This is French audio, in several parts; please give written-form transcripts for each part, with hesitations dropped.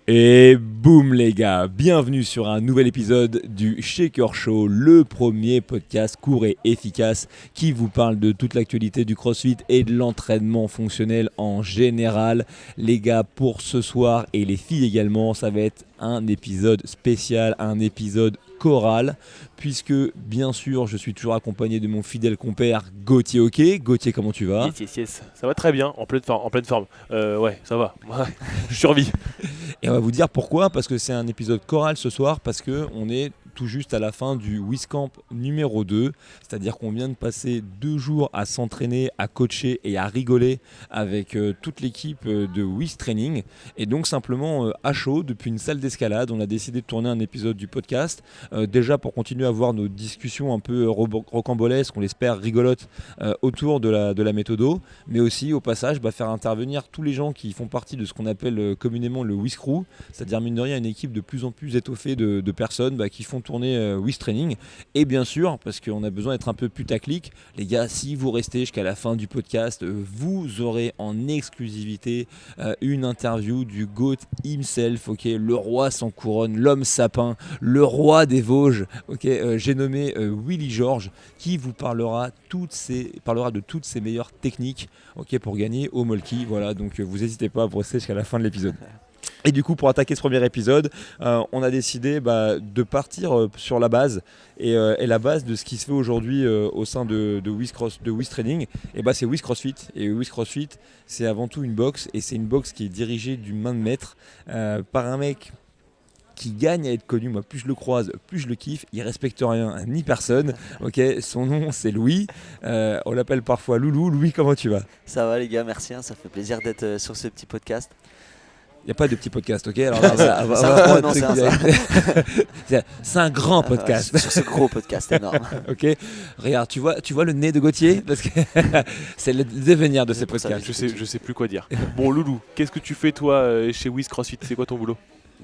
Et boum les gars, bienvenue sur un nouvel épisode du Shaker Show, le premier podcast court et efficace qui vous parle de toute l'actualité du CrossFit et de l'entraînement fonctionnel en général. Les gars, pour ce soir et les filles également, ça va être un épisode spécial, un épisode choral, puisque bien sûr je suis toujours accompagné de mon fidèle compère Gauthier. Ok, Gauthier, comment tu vas? Yes. Ça va très bien, en pleine forme. Ouais, ça va. Ouais, je survis. Et on va vous dire pourquoi, parce que c'est un épisode choral ce soir, parce qu'on est tout juste à la fin du WISCamp numéro 2, c'est-à-dire qu'on vient de passer 2 jours à s'entraîner, à coacher et à rigoler avec toute l'équipe de WIS Training. Et donc simplement à chaud, depuis une salle d'escalade, on a décidé de tourner un épisode du podcast, déjà pour continuer à avoir nos discussions un peu rocambolesques, on l'espère rigolotes, autour de la méthodo, mais aussi au passage faire intervenir tous les gens qui font partie de ce qu'on appelle communément le WIS Crew, c'est-à-dire mine de rien une équipe de plus en plus étoffée de personnes qui font tourner WIS Training. Et bien sûr, parce qu'on a besoin d'être un peu putaclic, les gars, si vous restez jusqu'à la fin du podcast, vous aurez en exclusivité une interview du GOAT himself, okay, le roi sans couronne, l'homme sapin, le roi des Vosges, okay, j'ai nommé Willy Georges, qui vous parlera de toutes ses meilleures techniques, okay, pour gagner au Molki. Voilà, donc vous n'hésitez pas à vous rester jusqu'à la fin de l'épisode. Et du coup, pour attaquer ce premier épisode, on a décidé de partir sur la base. Et la base de ce qui se fait aujourd'hui au sein de WIS Training, c'est WIS CrossFit. Et WIS CrossFit, c'est avant tout une box. Et c'est une box qui est dirigée d'une main de maître par un mec qui gagne à être connu. Moi, plus je le croise, plus je le kiffe. Il respecte rien ni personne. Okay, son nom, c'est Louis. On l'appelle parfois Loulou. Louis, comment tu vas? Ça va les gars, merci. Ça fait plaisir d'être sur ce petit podcast. Il n'y a pas de petit podcast, ok? Alors c'est un grand podcast. Sur ce gros podcast énorme. Ok. Regarde, tu vois le nez de Gauthier, parce que c'est le devenir de ces podcasts. Je sais plus quoi dire. Bon, Loulou, qu'est-ce que tu fais toi chez WIS CrossFit? C'est quoi ton boulot?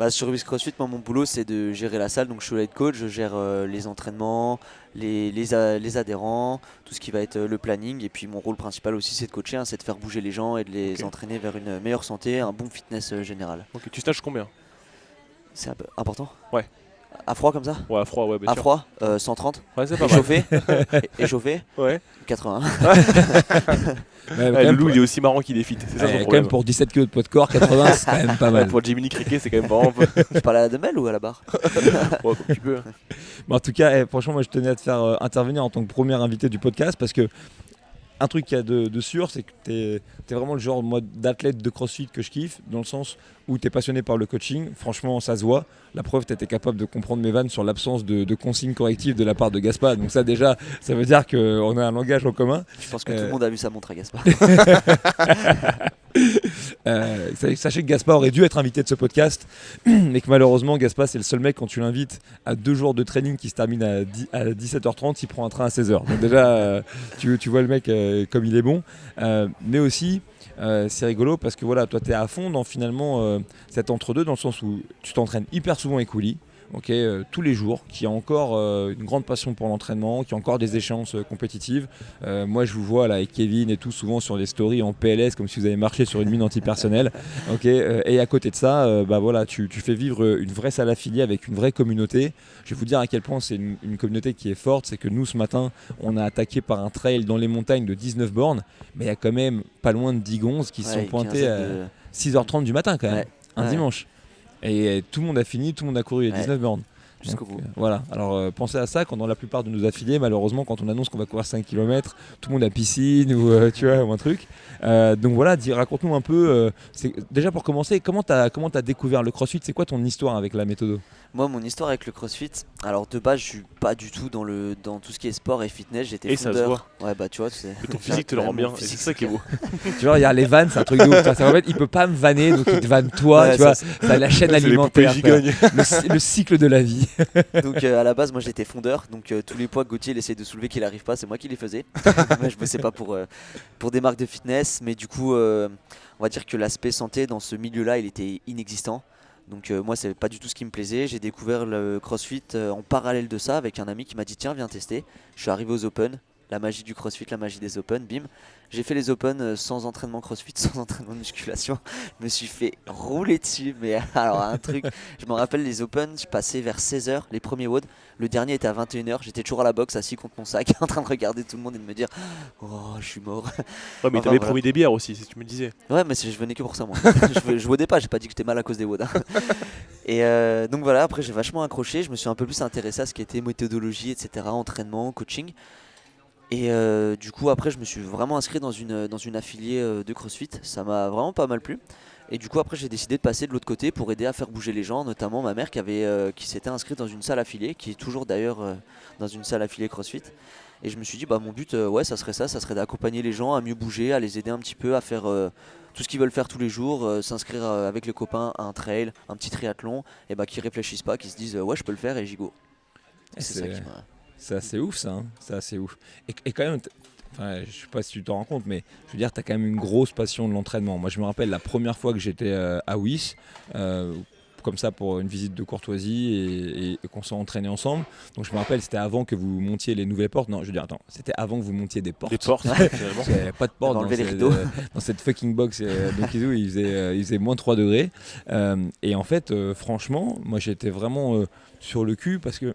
Sur WIS CrossFit, moi, mon boulot c'est de gérer la salle. Donc je suis head coach, je gère les entraînements, les adhérents, tout ce qui va être le planning. Et puis mon rôle principal aussi c'est de coacher, c'est de faire bouger les gens et de les entraîner vers une meilleure santé, un bon fitness général. Ok, tu stages combien? C'est un peu important. Ouais. À froid comme ça? Ouais, à froid, ouais, bien à sûr. Froid, 130. Ouais, c'est pas mal. Échauffé, Ouais. 80. Loulou, il est aussi marrant qu'il est fit. C'est ça son quand problème. même pour 17 kg de poids de corps, 80, c'est quand même pas mal. Pour Jiminy Cricket, c'est quand même marrant. Tu parles à la demeure ou à la barre? Ouais, comme tu peux. Mais en tout cas, franchement, moi je tenais à te faire intervenir en tant que premier invité du podcast, parce que un truc qu'il y a de sûr, c'est que tu es vraiment le genre d'athlète de CrossFit que je kiffe, dans le sens où tu es passionné par le coaching. Franchement, ça se voit. La preuve, tu étais capable de comprendre mes vannes sur l'absence de consignes correctives de la part de Gaspard. Donc ça déjà, ça veut dire qu'on a un langage en commun. Je pense que tout le monde a vu sa montre à Gaspard. Sachez que Gaspard aurait dû être invité de ce podcast, mais que malheureusement Gaspard c'est le seul mec, quand tu l'invites à 2 jours de training qui se termine à 17h30, il prend un train à 16h. Donc déjà tu vois le mec comme il est bon, mais aussi c'est rigolo parce que voilà, toi tu es à fond dans finalement cet entre-deux, dans le sens où tu t'entraînes hyper souvent avec Willy. Tous les jours, qui a encore une grande passion pour l'entraînement, qui a encore des échéances compétitives. Moi je vous vois là avec Kevin et tout, souvent sur des stories en PLS, comme si vous avez marché sur une mine antipersonnelle. Et à côté de ça, voilà, tu fais vivre une vraie salle affiliée avec une vraie communauté. Je vais vous dire à quel point c'est une communauté qui est forte. C'est que nous ce matin, on a attaqué par un trail dans les montagnes de 19 bornes, mais il y a quand même pas loin de 10 gonzes qui se sont pointés à 6h30 du matin quand même, dimanche. Et tout le monde a fini, tout le monde a couru les 19 bornes. Jusqu'au bout. Voilà, alors pensez à ça quand dans la plupart de nos affiliés, malheureusement, quand on annonce qu'on va courir 5 km, tout le monde a piscine ou, ou un truc. Donc voilà, raconte-nous un peu, déjà pour commencer, comment t'as découvert le CrossFit? C'est quoi ton histoire avec la méthode? Moi, mon histoire avec le CrossFit, alors de base, je suis pas du tout dans tout ce qui est sport et fitness. J'étais fondeur. Et ça se voit. Ouais, tu vois, ton physique te le rend bien. C'est ça qui est beau. Tu vois, il y a les vannes, c'est un truc de ouf. Ça, en fait, il peut pas me vanner, donc il te vanne toi. Ouais, tu vois, ça, la chaîne alimentaire, le cycle de la vie. Donc à la base, moi j'étais fondeur. Donc tous les poids que Gauthier essaie de soulever qu'il arrive pas, c'est moi qui les faisais. Moi, je bossais pas pour des marques de fitness, mais du coup, on va dire que l'aspect santé dans ce milieu-là, il était inexistant. Donc moi c'est pas du tout ce qui me plaisait. J'ai découvert le CrossFit en parallèle de ça avec un ami qui m'a dit tiens viens tester. Je suis arrivé aux Open, La magie du CrossFit, la magie des Open, bim. J'ai fait les Open sans entraînement CrossFit, sans entraînement de musculation. Je me suis fait rouler dessus, mais alors un truc. Je me rappelle les Open, je passais vers 16h, les premiers WOD. Le dernier était à 21h, j'étais toujours à la boxe, assis contre mon sac, en train de regarder tout le monde et de me dire oh, je suis mort. Ouais, mais Enfin, t'avais voilà. promis des bières aussi, si tu me disais. Ouais, mais je venais que pour ça, moi. Je WODais pas, j'ai pas dit que j'étais mal à cause des WOD. Et donc voilà, après j'ai vachement accroché, je me suis un peu plus intéressé à ce qui était méthodologie, etc., entraînement, coaching. Et du coup après je me suis vraiment inscrit dans une affiliée de CrossFit, ça m'a vraiment pas mal plu. Et du coup après j'ai décidé de passer de l'autre côté pour aider à faire bouger les gens, notamment ma mère qui s'était inscrite dans une salle affiliée, qui est toujours d'ailleurs dans une salle affiliée CrossFit. Et je me suis dit bah mon but ouais ça serait d'accompagner les gens à mieux bouger, à les aider un petit peu à faire tout ce qu'ils veulent faire tous les jours, s'inscrire avec les copains à un trail, un petit triathlon, et bah qu'ils réfléchissent pas, qu'ils se disent ouais je peux le faire et j'y go. Et c'est ça qui m'a... C'est assez ouf ça, hein. C'est assez ouf. Et quand même, enfin, je sais pas si tu t'en rends compte, mais je veux dire, tu as quand même une grosse passion de l'entraînement. Moi je me rappelle la première fois que j'étais à WIS, comme ça pour une visite de courtoisie et qu'on s'est entraîné ensemble. Donc je me rappelle, c'était avant que vous montiez les nouvelles portes. Non, je veux dire, attends, c'était avant que vous montiez des portes. Des portes, finalement. Il n'y avait pas de porte dans cette fucking box de Kizou, il faisait moins 3 degrés. Et en fait, franchement, moi j'étais vraiment sur le cul parce que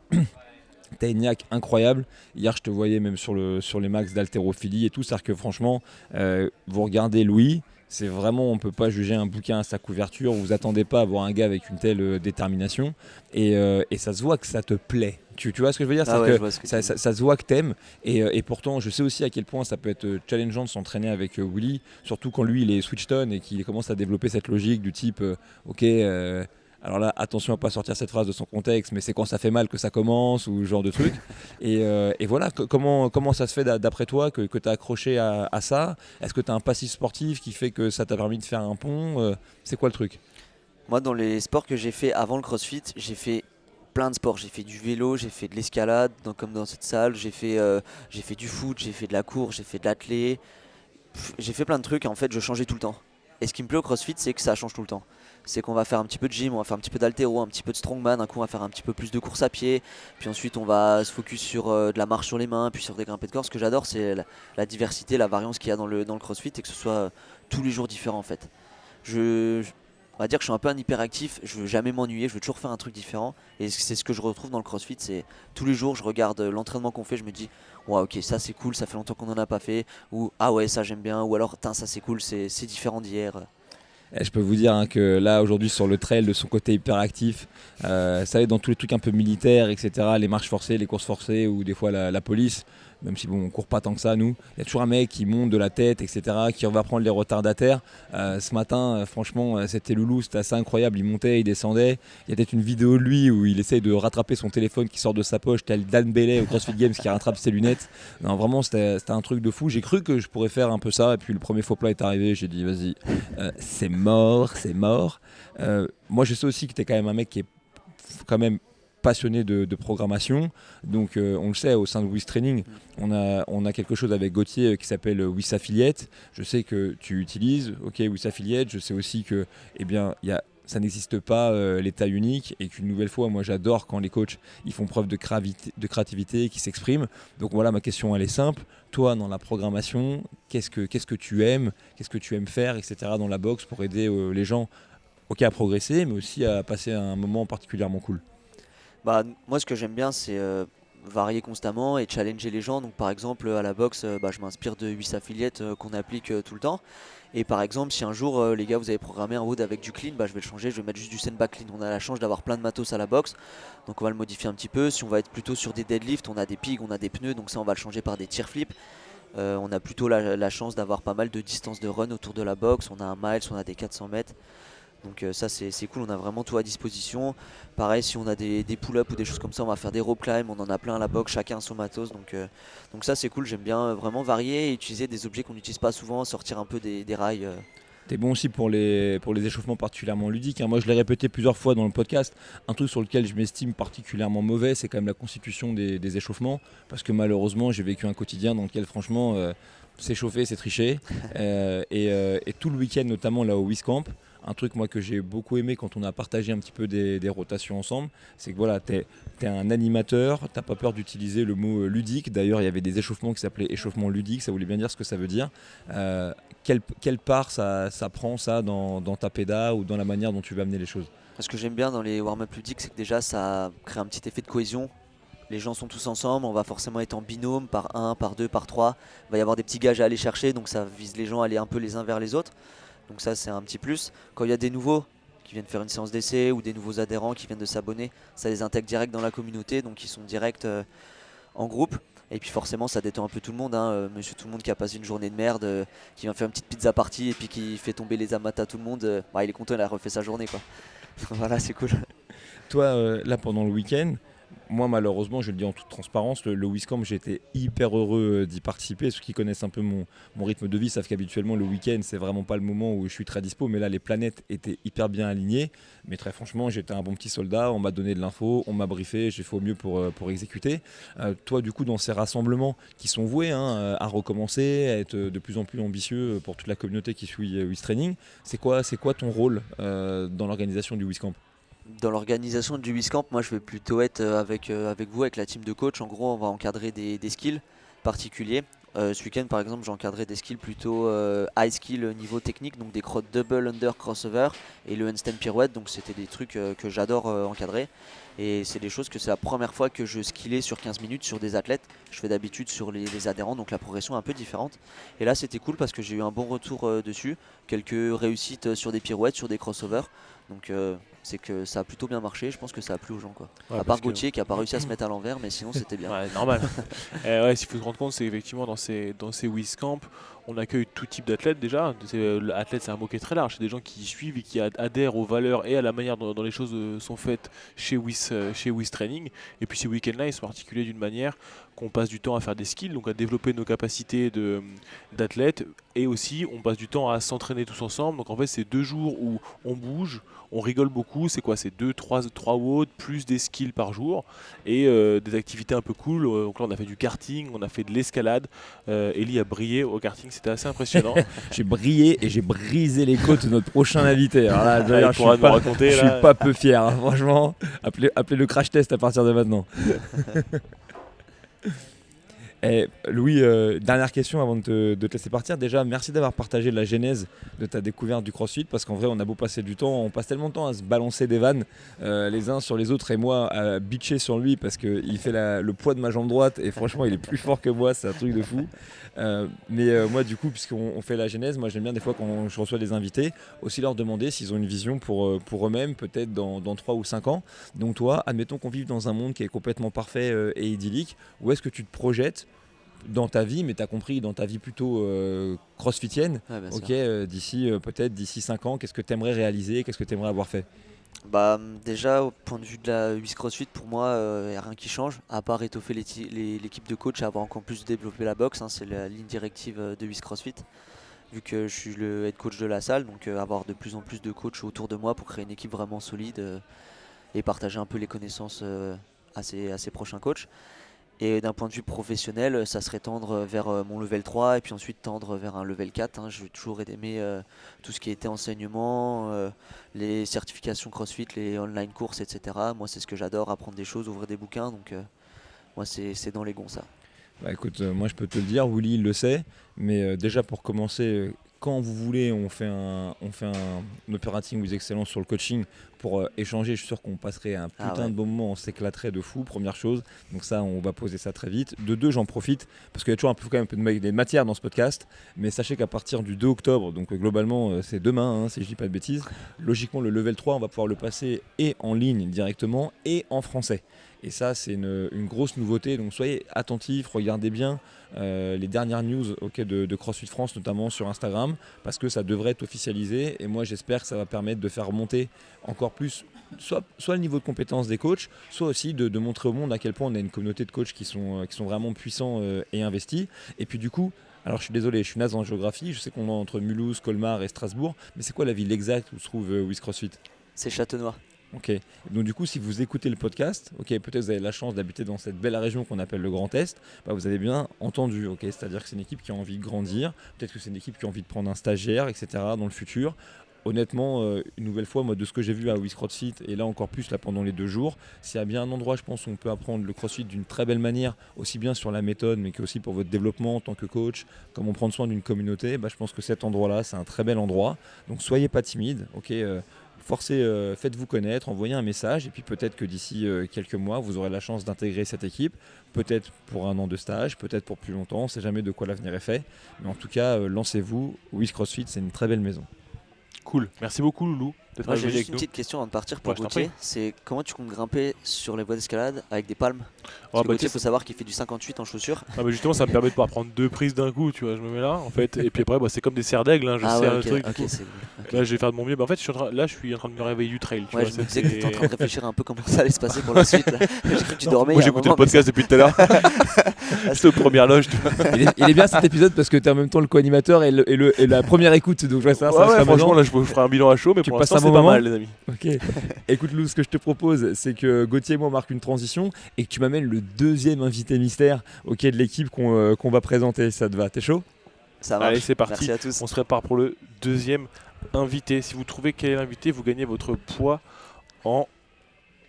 t'as une niaque incroyable. Hier, je te voyais même sur les max d'haltérophilie et tout. C'est-à-dire que franchement, vous regardez Louis, c'est vraiment, on peut pas juger un bouquin à sa couverture. Vous attendez pas à voir un gars avec une telle détermination. Et ça se voit que ça te plaît. Tu vois ce que je veux dire? Ah ouais, je vois ce que ça se voit que t'aimes. Et pourtant, je sais aussi à quel point ça peut être challengeant de s'entraîner avec Willy. Surtout quand lui, il est switch-ton et qu'il commence à développer cette logique du type, ok... alors là, attention à pas sortir cette phrase de son contexte, mais c'est quand ça fait mal que ça commence ou ce genre de truc. Et voilà, comment ça se fait d'après toi que tu as accroché à ça? Est-ce que tu as un passif sportif qui fait que ça t'a permis de faire un pont? C'est quoi le truc? Moi dans les sports que j'ai fait avant le CrossFit, j'ai fait plein de sports. J'ai fait du vélo, j'ai fait de l'escalade, comme dans cette salle, j'ai fait du foot, j'ai fait de la course, j'ai fait de l'athlé. J'ai fait plein de trucs et en fait je changeais tout le temps. Et ce qui me plaît au CrossFit, c'est que ça change tout le temps. C'est qu'on va faire un petit peu de gym, on va faire un petit peu d'haltéro, un petit peu de strongman, un coup on va faire un petit peu plus de course à pied, puis ensuite on va se focus sur de la marche sur les mains, puis sur des grimpées de corps. Ce que j'adore, c'est la diversité, la variance qu'il y a dans le CrossFit et que ce soit tous les jours différent en fait. On va dire que je suis un peu un hyperactif, je veux jamais m'ennuyer, je veux toujours faire un truc différent. Et c'est ce que je retrouve dans le CrossFit, c'est tous les jours je regarde l'entraînement qu'on fait, je me dis ouais ok ça c'est cool, ça fait longtemps qu'on en a pas fait, ou ah ouais ça j'aime bien, ou alors ça c'est cool, c'est différent d'hier. Et je peux vous dire que là aujourd'hui sur le trail de son côté hyperactif, ça va être dans tous les trucs un peu militaires, etc., les marches forcées, les courses forcées ou des fois la police, même si bon on court pas tant que ça nous, il y a toujours un mec qui monte de la tête, etc., qui va prendre les retardataires. Ce matin franchement c'était Loulou, c'était assez incroyable, il montait, il descendait, il y a peut-être une vidéo de lui où il essaye de rattraper son téléphone qui sort de sa poche, tel Dan Bailey au CrossFit Games qui rattrape ses lunettes. Non vraiment c'était un truc de fou, j'ai cru que je pourrais faire un peu ça et puis le premier faux plat est arrivé, j'ai dit vas-y c'est mort. Moi je sais aussi que tu es quand même un mec qui est quand même passionné de programmation, donc on le sait au sein de WIS Training, on a quelque chose avec Gauthier qui s'appelle WIS Affiliate. Je sais que tu utilises WIS Affiliate, je sais aussi que ça n'existe pas l'état unique et qu'une nouvelle fois moi j'adore quand les coachs ils font preuve de créativité, qui s'expriment. Donc voilà, ma question elle est simple, toi dans la programmation qu'est-ce que tu aimes, qu'est-ce que tu aimes faire, etc., dans la boxe pour aider les gens à progresser mais aussi à passer un moment particulièrement cool? Bah, moi ce que j'aime bien c'est varier constamment et challenger les gens. Donc par exemple à la boxe je m'inspire de 8 affiliates qu'on applique tout le temps. Et par exemple si un jour les gars vous avez programmé un WOD avec du clean, je vais le changer, je vais mettre juste du sandbag clean. On a la chance d'avoir plein de matos à la boxe, donc on va le modifier un petit peu. Si on va être plutôt sur des deadlifts, on a des pigs, on a des pneus, donc ça on va le changer par des tire flips. On a plutôt la chance d'avoir pas mal de distances de run autour de la boxe. On a un miles, on a des 400 mètres. Donc ça c'est cool, on a vraiment tout à disposition. Pareil si on a des pull-ups ou des choses comme ça, on va faire des rope climb, on en a plein à la boxe, chacun son matos. Donc ça c'est cool, j'aime bien vraiment varier et utiliser des objets qu'on n'utilise pas souvent, sortir un peu des rails. T'es bon aussi pour les échauffements particulièrement ludiques, hein. Moi je l'ai répété plusieurs fois dans le podcast, un truc sur lequel je m'estime particulièrement mauvais, c'est quand même la constitution des échauffements, parce que malheureusement j'ai vécu un quotidien dans lequel franchement s'échauffer c'est tricher. Et tout le week-end notamment là au WIS Camp, un truc moi que j'ai beaucoup aimé quand on a partagé un petit peu des rotations ensemble, c'est que voilà, t'es un animateur, t'as pas peur d'utiliser le mot ludique. D'ailleurs, il y avait des échauffements qui s'appelaient échauffement ludique, ça voulait bien dire ce que ça veut dire. Quelle part ça prend ça dans ta péda ou dans la manière dont tu vas amener les choses? Ce que j'aime bien dans les warm-up ludiques, c'est que déjà ça crée un petit effet de cohésion. Les gens sont tous ensemble, on va forcément être en binôme, par 1, par 2, par 3. Il va y avoir des petits gages à aller chercher, donc ça vise les gens à aller un peu les uns vers les autres. Donc ça c'est un petit plus. Quand il y a des nouveaux qui viennent faire une séance d'essai ou des nouveaux adhérents qui viennent de s'abonner, ça les intègre direct dans la communauté, donc ils sont direct en groupe. Et puis forcément ça détend un peu tout le monde, hein. Monsieur tout le monde qui a passé une journée de merde, qui vient faire une petite pizza party et puis qui fait tomber les amas à tout le monde, il est content, il a refait sa journée quoi. Voilà, c'est cool. Toi, là, pendant le week-end, moi, malheureusement, je le dis en toute transparence, le WISCamp, j'ai été hyper heureux d'y participer. Ceux qui connaissent un peu mon rythme de vie savent qu'habituellement, le week-end, c'est vraiment pas le moment où je suis très dispo. Mais là, les planètes étaient hyper bien alignées. Mais très franchement, j'étais un bon petit soldat. On m'a donné de l'info, on m'a briefé, j'ai fait au mieux pour exécuter. Toi, du coup, dans ces rassemblements qui sont voués à recommencer, à être de plus en plus ambitieux pour toute la communauté qui suit WISTraining, c'est quoi ton rôle dans l'organisation du WISCamp? Dans l'organisation du WISCamp, moi je vais plutôt être avec vous, avec la team de coach. En gros, on va encadrer des skills particuliers. Ce week-end, par exemple, j'ai encadré des skills plutôt high skill niveau technique, donc des double under crossover et le handstand pirouette. Donc c'était des trucs que j'adore encadrer. Et c'est des choses que c'est la première fois que je skillais sur 15 minutes sur des athlètes. Je fais d'habitude sur les adhérents, donc la progression est un peu différente. Et là, c'était cool parce que j'ai eu un bon retour dessus. Quelques réussites sur des pirouettes, sur des crossovers. Donc c'est que ça a plutôt bien marché, je pense que ça a plu aux gens quoi. Ouais, À part Gauthier qui a pas réussi à se mettre à l'envers, mais sinon c'était bien. Ouais, normal. S'il faut se rendre compte, c'est effectivement dans ces WISCamp, on accueille tout type d'athlètes déjà. Athlète, c'est un mot qui est très large. C'est des gens qui suivent et qui adhèrent aux valeurs et à la manière dont les choses sont faites chez WIStraining. Et puis ces week-ends-là, ils sont articulés d'une manière qu'on passe du temps à faire des skills, donc à développer nos capacités d'athlètes. Et aussi, on passe du temps à s'entraîner tous ensemble. Donc en fait, c'est 2 jours où on bouge, on rigole beaucoup. C'est quoi? C'est 3 WOD plus des skills par jour et des activités un peu cool. Donc là, on a fait du karting, on a fait de l'escalade. Ellie a brillé au karting, c'était assez impressionnant. J'ai brillé et j'ai brisé les côtes de notre prochain invité. Alors là, d'ailleurs, je suis pas peu fier, hein, franchement. Appelez le crash test à partir de maintenant. Louis, dernière question avant de te laisser partir. Déjà, merci d'avoir partagé la genèse de ta découverte du CrossFit, parce qu'en vrai, on a beau passer du temps, on passe tellement de temps à se balancer des vannes les uns sur les autres, et moi à bitcher sur lui parce qu'il fait le poids de ma jambe droite, et franchement, il est plus fort que moi, c'est un truc de fou. Mais moi, du coup, puisqu'on fait la genèse, moi j'aime bien des fois quand je reçois des invités, aussi leur demander s'ils ont une vision pour eux-mêmes, peut-être dans 3 ou 5 ans. Donc toi, admettons qu'on vive dans un monde qui est complètement parfait et idyllique, où est-ce que tu te projettes dans ta vie, mais tu as compris, dans ta vie plutôt crossfitienne, d'ici 5 ans, qu'est-ce que tu aimerais réaliser, qu'est-ce que tu aimerais avoir fait? Déjà, au point de vue de la WIS CrossFit, pour moi, il n'y a rien qui change, à part étoffer l'équipe de coach et avoir encore plus développé la boxe, hein, c'est la ligne directive de WIS CrossFit. Vu que je suis le head coach de la salle, donc avoir de plus en plus de coachs autour de moi pour créer une équipe vraiment solide et partager un peu les connaissances à ses prochains coachs. Et d'un point de vue professionnel, ça serait tendre vers mon level 3 et puis ensuite tendre vers un level 4. Hein. J'ai toujours aimé tout ce qui était enseignement, les certifications CrossFit, les online courses, etc. Moi, c'est ce que j'adore, apprendre des choses, ouvrir des bouquins. Donc, moi, c'est dans les gonds, ça. Bah écoute, moi je peux te le dire, Willy il le sait, mais déjà pour commencer, quand vous voulez, on fait un operating with excellence sur le coaching pour échanger. Je suis sûr qu'on passerait un putain de bon moment, on s'éclaterait de fou, première chose. Donc ça, on va poser ça très vite. De deux, j'en profite, parce qu'il y a toujours quand même un peu de matière dans ce podcast, mais sachez qu'à partir du 2 octobre, donc globalement c'est demain, hein, si je dis pas de bêtises, logiquement le level 3, on va pouvoir le passer et en ligne directement et en français. Et ça, c'est une grosse nouveauté, donc soyez attentifs, regardez bien les dernières news de CrossFit France, notamment sur Instagram, parce que ça devrait être officialisé, et moi j'espère que ça va permettre de faire remonter encore plus soit le niveau de compétence des coachs, soit aussi de montrer au monde à quel point on a une communauté de coachs qui sont vraiment puissants et investis. Et puis du coup, alors je suis désolé, je suis naze en géographie, je sais qu'on est entre Mulhouse, Colmar et Strasbourg, mais c'est quoi la ville exacte où se trouve WIS CrossFit? C'est Châtenois. Ok, donc du coup si vous écoutez le podcast, peut-être vous avez la chance d'habiter dans cette belle région qu'on appelle le Grand Est, vous avez bien entendu, c'est-à-dire que c'est une équipe qui a envie de grandir, peut-être que c'est une équipe qui a envie de prendre un stagiaire, etc. dans le futur. honnêtement, une nouvelle fois, moi, de ce que j'ai vu à Wiz CrossFit, et là encore plus là, pendant les 2 jours, s'il y a bien un endroit, je pense, où on peut apprendre le CrossFit d'une très belle manière, aussi bien sur la méthode, mais aussi pour votre développement en tant que coach, comment prendre soin d'une communauté, je pense que cet endroit-là, c'est un très bel endroit. Donc soyez pas timide, ok, forcez, faites-vous connaître, envoyez un message, et puis peut-être que d'ici quelques mois, vous aurez la chance d'intégrer cette équipe, peut-être pour 1 an de stage, peut-être pour plus longtemps, on ne sait jamais de quoi l'avenir est fait, mais en tout cas, lancez-vous, Wiz CrossFit, c'est une très belle maison. Cool. Merci beaucoup, Loulou, d'être Moi j'ai venu juste avec une nous. petite question avant de partir pour Ouais, je t'en Gauthier, prie. c'est comment tu comptes grimper sur les voies d'escalade avec des palmes? Ah, Parce que bah, Gauthier, tu faut sais, savoir qu'il fait du 58 en chaussures. justement, ça me permet de pouvoir prendre 2 prises d'un coup, tu vois. Je me mets là, en fait, et puis après, c'est comme des serres d'aigle, hein, je Ah serre ouais, le ok, truc. ok, c'est cool. Ok. Là, je vais faire de mon mieux. En fait, je suis en train de me réveiller du trail. Tu Ouais, vois, je me disais que c'était- t'étais en train de réfléchir un peu comment ça allait se passer pour la suite. Là. J'ai cru que tu dormais. Moi, il y a un j'écoutais le moment, podcast depuis tout à l'heure. J'étais aux premières loges. Tu vois. Il est bien cet épisode parce que tu es en même temps le co-animateur et la première écoute, donc je vois ça, Ouais, sera franchement, amusant. là, je ferai un bilan à chaud, mais Tu pour passes l'instant, un c'est bon pas moment mal, les amis. Ok. Écoute Lou, ce que je te propose, c'est que Gauthier et moi on marque une transition et que tu m'amènes le 2e invité mystère de l'équipe qu'on va présenter. Ça te va? T'es chaud? Ça marche. Allez, c'est parti. Merci à tous. On se prépare pour le 2e invité. Si vous trouvez quel est l'invité, vous gagnez votre poids en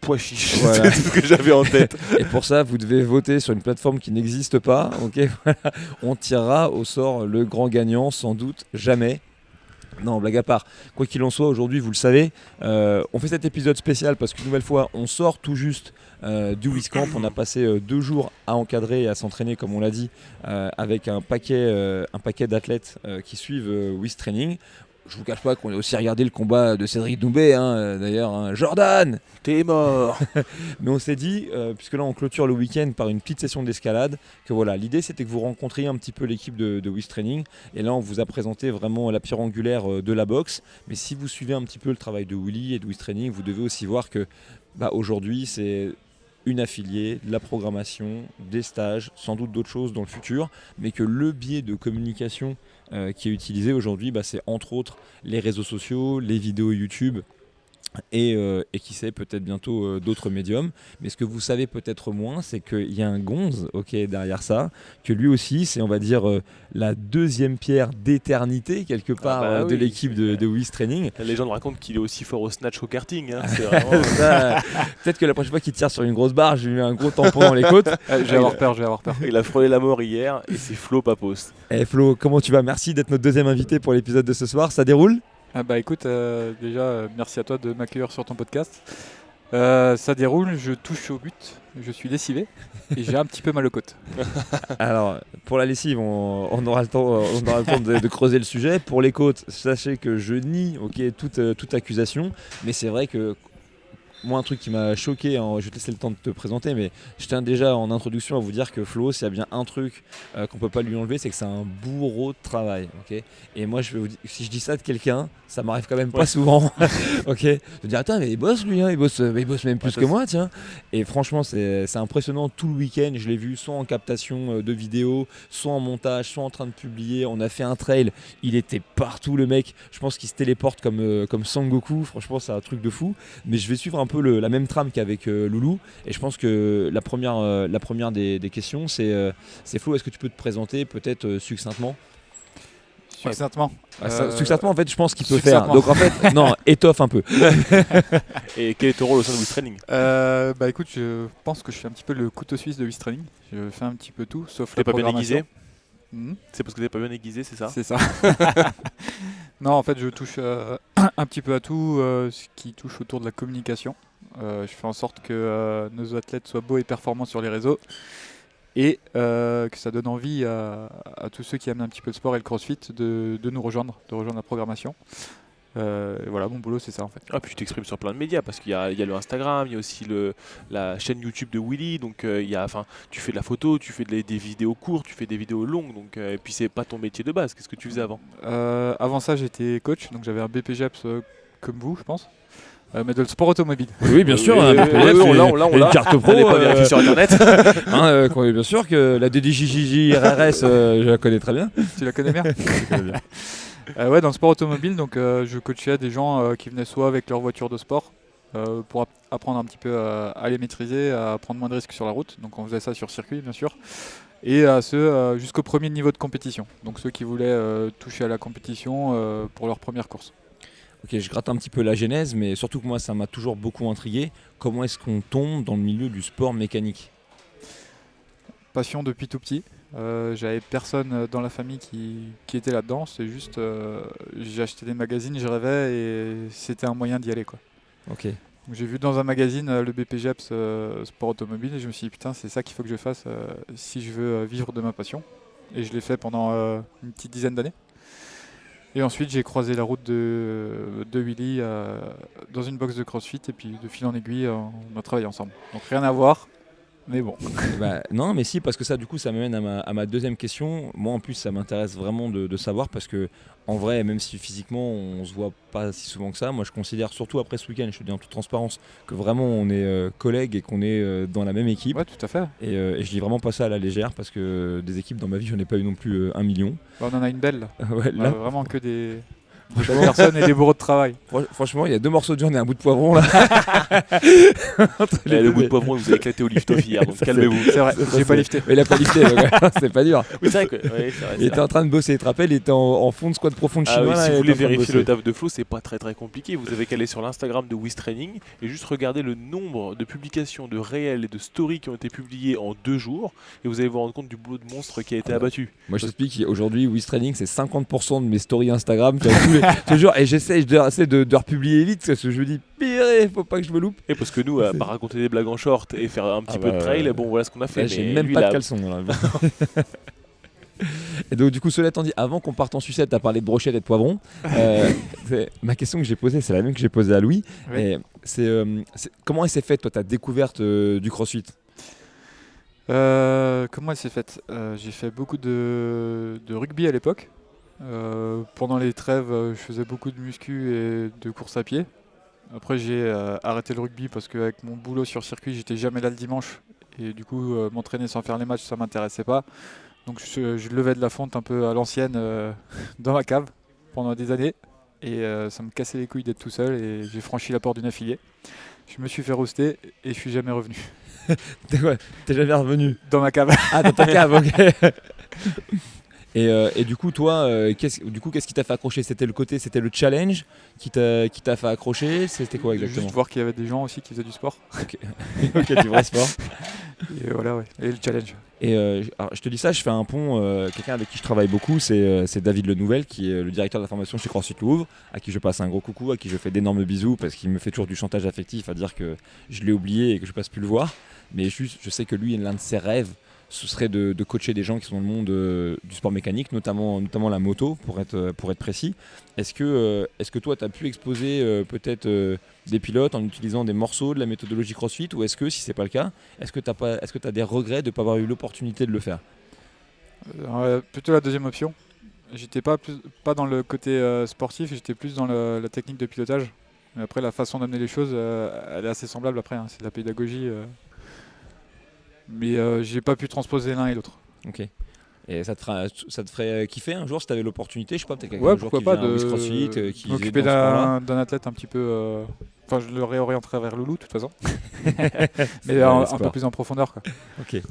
pois chiche. Voilà. C'est tout ce que j'avais en tête. Et pour ça, vous devez voter sur une plateforme qui n'existe pas. Ok, voilà. On tirera au sort le grand gagnant, sans doute jamais. Non, blague à part. Quoi qu'il en soit, aujourd'hui, vous le savez, on fait cet épisode spécial parce qu'une nouvelle fois, on sort tout juste du Wiz Camp. On a passé 2 jours à encadrer et à s'entraîner, comme on l'a dit, avec un paquet d'athlètes qui suivent Wiz Training. Je vous cache pas qu'on a aussi regardé le combat de Cédric Doumbé, d'ailleurs, Jordan. T'es mort. Mais on s'est dit, puisque là on clôture le week-end par une petite session d'escalade, que voilà, l'idée c'était que vous rencontriez un petit peu l'équipe de Wiz Training. Et là on vous a présenté vraiment la pierre angulaire de la boxe. Mais si vous suivez un petit peu le travail de Willy et de Wiz Training, vous devez aussi voir que aujourd'hui c'est une affiliée, de la programmation, des stages, sans doute d'autres choses dans le futur, mais que le biais de communication qui est utilisé aujourd'hui, c'est entre autres les réseaux sociaux, les vidéos YouTube, et qui sait peut-être bientôt d'autres médiums. Mais ce que vous savez peut-être moins, c'est qu'il y a un Gonze derrière ça, que lui aussi c'est, on va dire, la 2e pierre d'éternité quelque part de oui, l'équipe de Wiz Training. La légende raconte qu'il est aussi fort au snatch au karting. Hein. C'est vraiment... Ça, peut-être que la prochaine fois qu'il tire sur une grosse barre, j'ai eu un gros tampon dans les côtes. Je vais avoir peur. Il a frôlé la mort hier et c'est Flo Papos. Flo, comment tu vas? Merci d'être notre 2e invité pour l'épisode de ce soir, ça déroule? Écoute, déjà, merci à toi de m'accueillir sur ton podcast. Ça déroule, je touche au but, je suis lessivé et j'ai un petit peu mal aux côtes. Alors, pour la lessive, on aura le temps, de creuser le sujet. Pour les côtes, sachez que je nie toute accusation, mais c'est vrai que moi, un truc qui m'a choqué, je vais te laisser le temps de te présenter, mais je tiens déjà en introduction à vous dire que Flo, s'il y a bien un truc qu'on peut pas lui enlever, c'est que c'est un bourreau de travail. Okay, et moi, si je dis ça de quelqu'un, ça m'arrive quand même pas souvent. Okay, je me dis, attends, mais il bosse lui, il bosse même plus que moi, tiens. Et franchement, c'est impressionnant. Tout le week-end, je l'ai vu soit en captation de vidéos, soit en montage, soit en train de publier. On a fait un trail, il était partout, le mec. Je pense qu'il se téléporte comme Sangoku. Franchement, c'est un truc de fou. Mais je vais suivre un peu la même trame qu'avec Loulou, et je pense que la première des questions, c'est Flo, est-ce que tu peux te présenter peut-être succinctement? Succinctement. Succinctement, en fait, je pense qu'il peut faire. Donc en fait, non, étoffe un peu. Et quel est ton rôle au sein de Wiz Training? Écoute, je pense que je suis un petit peu le couteau suisse de Wiz Training. Je fais un petit peu tout, sauf T'es la pas bien programmation. aiguisé? Mhm. C'est parce que t'es pas bien aiguisé, c'est ça? C'est ça. Non, en fait, je touche un petit peu à tout ce qui touche autour de la communication. Je fais en sorte que nos athlètes soient beaux et performants sur les réseaux et que ça donne envie à tous ceux qui aiment un petit peu le sport et le crossfit de nous rejoindre, de rejoindre la programmation. Voilà, mon boulot c'est ça en fait. Ah, puis tu t'exprimes sur plein de médias parce qu'il y a le Instagram, il y a aussi la chaîne YouTube de Willy, donc tu fais de la photo, tu fais des vidéos courtes, tu fais des vidéos longues, donc, et puis c'est pas ton métier de base. Qu'est-ce que tu faisais avant? Avant ça j'étais coach, donc j'avais un BPGEPS comme vous je pense. Mais de le sport automobile. Oui, bien sûr. on l'a. Une carte pro. Allez pas vérifier sur internet. Bien sûr que la DDJJJ RRS, je la connais très bien. Tu la connais bien? Ouais, dans le sport automobile, donc je coachais des gens qui venaient soit avec leur voiture de sport pour apprendre un petit peu à les maîtriser, à prendre moins de risques sur la route. Donc on faisait ça sur circuit, bien sûr. Et à ceux jusqu'au premier niveau de compétition. Donc ceux qui voulaient toucher à la compétition pour leur première course. Ok, je gratte un petit peu la genèse, mais surtout que moi, ça m'a toujours beaucoup intrigué. Comment est-ce qu'on tombe dans le milieu du sport mécanique? Passion depuis tout petit. J'avais personne dans la famille qui était là-dedans. C'est juste, j'ai acheté des magazines, je rêvais et c'était un moyen d'y aller, quoi. Ok. Donc, j'ai vu dans un magazine le BPGEPS sport automobile et je me suis dit putain, c'est ça qu'il faut que je fasse si je veux vivre de ma passion. Et je l'ai fait pendant une petite dizaine d'années. Et ensuite j'ai croisé la route de Willy dans une box de CrossFit et puis de fil en aiguille on a travaillé ensemble. Donc rien à voir, mais bon. Bah, non, mais si, parce que ça, du coup, ça m'amène à ma deuxième question. Moi, en plus, ça m'intéresse vraiment de savoir parce que, en vrai, même si physiquement, on se voit pas si souvent que ça, moi, je considère, surtout après ce week-end, je te dis en toute transparence, que vraiment, on est collègues et qu'on est dans la même équipe. Ouais, tout à fait. Et je dis vraiment pas ça à la légère parce que des équipes dans ma vie, j'en ai pas eu non plus 1 million. Bah, on en a une belle là. Ouais, On a là, vraiment que des belles personnes et des bourreaux de travail. franchement, il y a 2 morceaux de viande et un bout de poivron là. Entre les Le deux. bout de poivron, vous a éclaté au lift-off hier, donc Ça, calmez-vous. C'est vrai, j'ai pas lifté. Mais il a pas lifté, donc, c'est pas dur. Oui, c'est vrai que. Ouais, c'est vrai, Il était en train de bosser, tu te rappelles, il était en fond de squat profond de Ah chinois. oui, là, si il vous était voulez en train de vérifier bosser. le taf de Flo, c'est pas très très compliqué. Vous avez qu'à aller sur l'Instagram de Wiz Training et juste regarder le nombre de publications de réels et de stories qui ont été publiées en 2 jours et vous allez vous rendre compte du boulot de monstre qui a été abattu. Moi je t'explique, aujourd'hui Wiz Training c'est 50% de mes stories Instagram. Tu vois, tous les jours, et j'essaie de republier vite parce que je me dis pire, faut pas que je me loupe. Et parce que nous, à part raconter des blagues en short et faire un petit peu de trail, bon voilà ce qu'on a fait. Là, j'ai Mais même lui, pas là- de caleçon. Là. Et donc du coup, cela étant dit, avant qu'on parte en sucette, t'as parlé de brochettes et de poivrons. Ma question que j'ai posée, c'est la même que j'ai posée à Louis. Oui. Et comment elle s'est faite, toi, ta découverte du CrossFit? Comment elle s'est faite J'ai fait beaucoup de rugby à l'époque. Pendant les trêves, je faisais beaucoup de muscu et de course à pied. Après, j'ai arrêté le rugby parce qu'avec mon boulot sur circuit, j'étais jamais là le dimanche. Et du coup, m'entraîner sans faire les matchs, ça m'intéressait pas. Donc, je levais de la fonte un peu à l'ancienne dans ma cave pendant des années. Et ça me cassait les couilles d'être tout seul. Et j'ai franchi la porte d'une affiliée. Je me suis fait roaster et je suis jamais revenu T'es jamais revenu? dans ma cave. Ah, dans ta cave, ok. Et du coup, toi, qu'est-ce qui t'a fait accrocher? C'était le challenge qui t'a fait accrocher? C'était quoi exactement? Juste voir qu'il y avait des gens aussi qui faisaient du sport. Ok, du vrai sport. Et voilà, ouais. Et le challenge. Et alors, je te dis ça, je fais un pont. Quelqu'un avec qui je travaille beaucoup, c'est David Lenouvel, qui est le directeur de la formation chez CrossFit Louvre, à qui je passe un gros coucou, à qui je fais d'énormes bisous, parce qu'il me fait toujours du chantage affectif à dire que je l'ai oublié et que je passe plus le voir. Mais juste, je sais que lui, l'un de ses rêves, ce serait de coacher des gens qui sont dans le monde du sport mécanique, notamment la moto, pour être précis. Est-ce que toi, tu as pu exposer peut-être des pilotes en utilisant des morceaux de la méthodologie CrossFit, ou est-ce que, si c'est pas le cas, est-ce que tu as des regrets de ne pas avoir eu l'opportunité de le faire? Plutôt la deuxième option. J'étais pas dans le côté sportif, j'étais plus dans la technique de pilotage. Mais après, la façon d'amener les choses, elle est assez semblable après, hein. C'est de la pédagogie. Mais j'ai pas pu transposer l'un et l'autre. Ok. Et ça te ferait kiffer un jour si tu avais l'opportunité? Je sais pas, peut-être quelqu'un Ouais, un jour pourquoi qui pas vient à Wiz CrossFit, qui m'occuper est dans ce sport-là. d'un athlète un petit peu. Enfin, je le réorienterai vers Loulou de toute façon. Mais vrai, un l'espoir. peu plus en profondeur, quoi. Ok.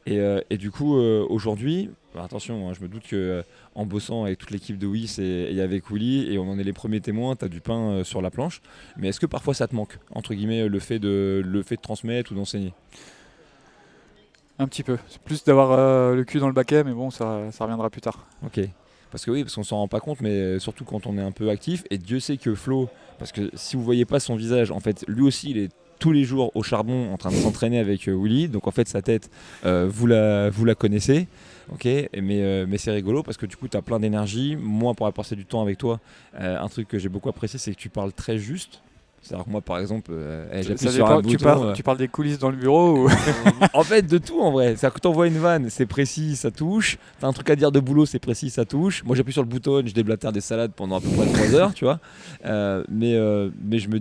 Et du coup, aujourd'hui, attention, hein, je me doute que en bossant avec toute l'équipe de Wiz et avec Willy, et on en est les premiers témoins, tu as du pain sur la planche. Mais est-ce que parfois ça te manque, entre guillemets, le fait de transmettre ou d'enseigner? Un petit peu. C'est plus d'avoir le cul dans le baquet, mais bon, ça reviendra plus tard. Ok. Parce qu'on s'en rend pas compte, mais surtout quand on est un peu actif. Et Dieu sait que Flo, parce que si vous voyez pas son visage, en fait, lui aussi, il est tous les jours au charbon en train de s'entraîner avec Willy. Donc en fait, sa tête, vous la connaissez. Ok. Mais c'est rigolo parce que du coup, tu as plein d'énergie. Moi, pour avoir passé du temps avec toi, un truc que j'ai beaucoup apprécié, c'est que tu parles très juste. C'est-à-dire que moi, par exemple, j'appuie Ça sur dépend, un bouton. tu parles des coulisses dans le bureau ou... En fait, de tout en vrai. C'est-à-dire que t'envoies une vanne, c'est précis, ça touche. T'as un truc à dire de boulot, c'est précis, ça touche. Moi, j'appuie sur le bouton, je déblatère des salades pendant à peu près 3 heures, tu vois. Mais je me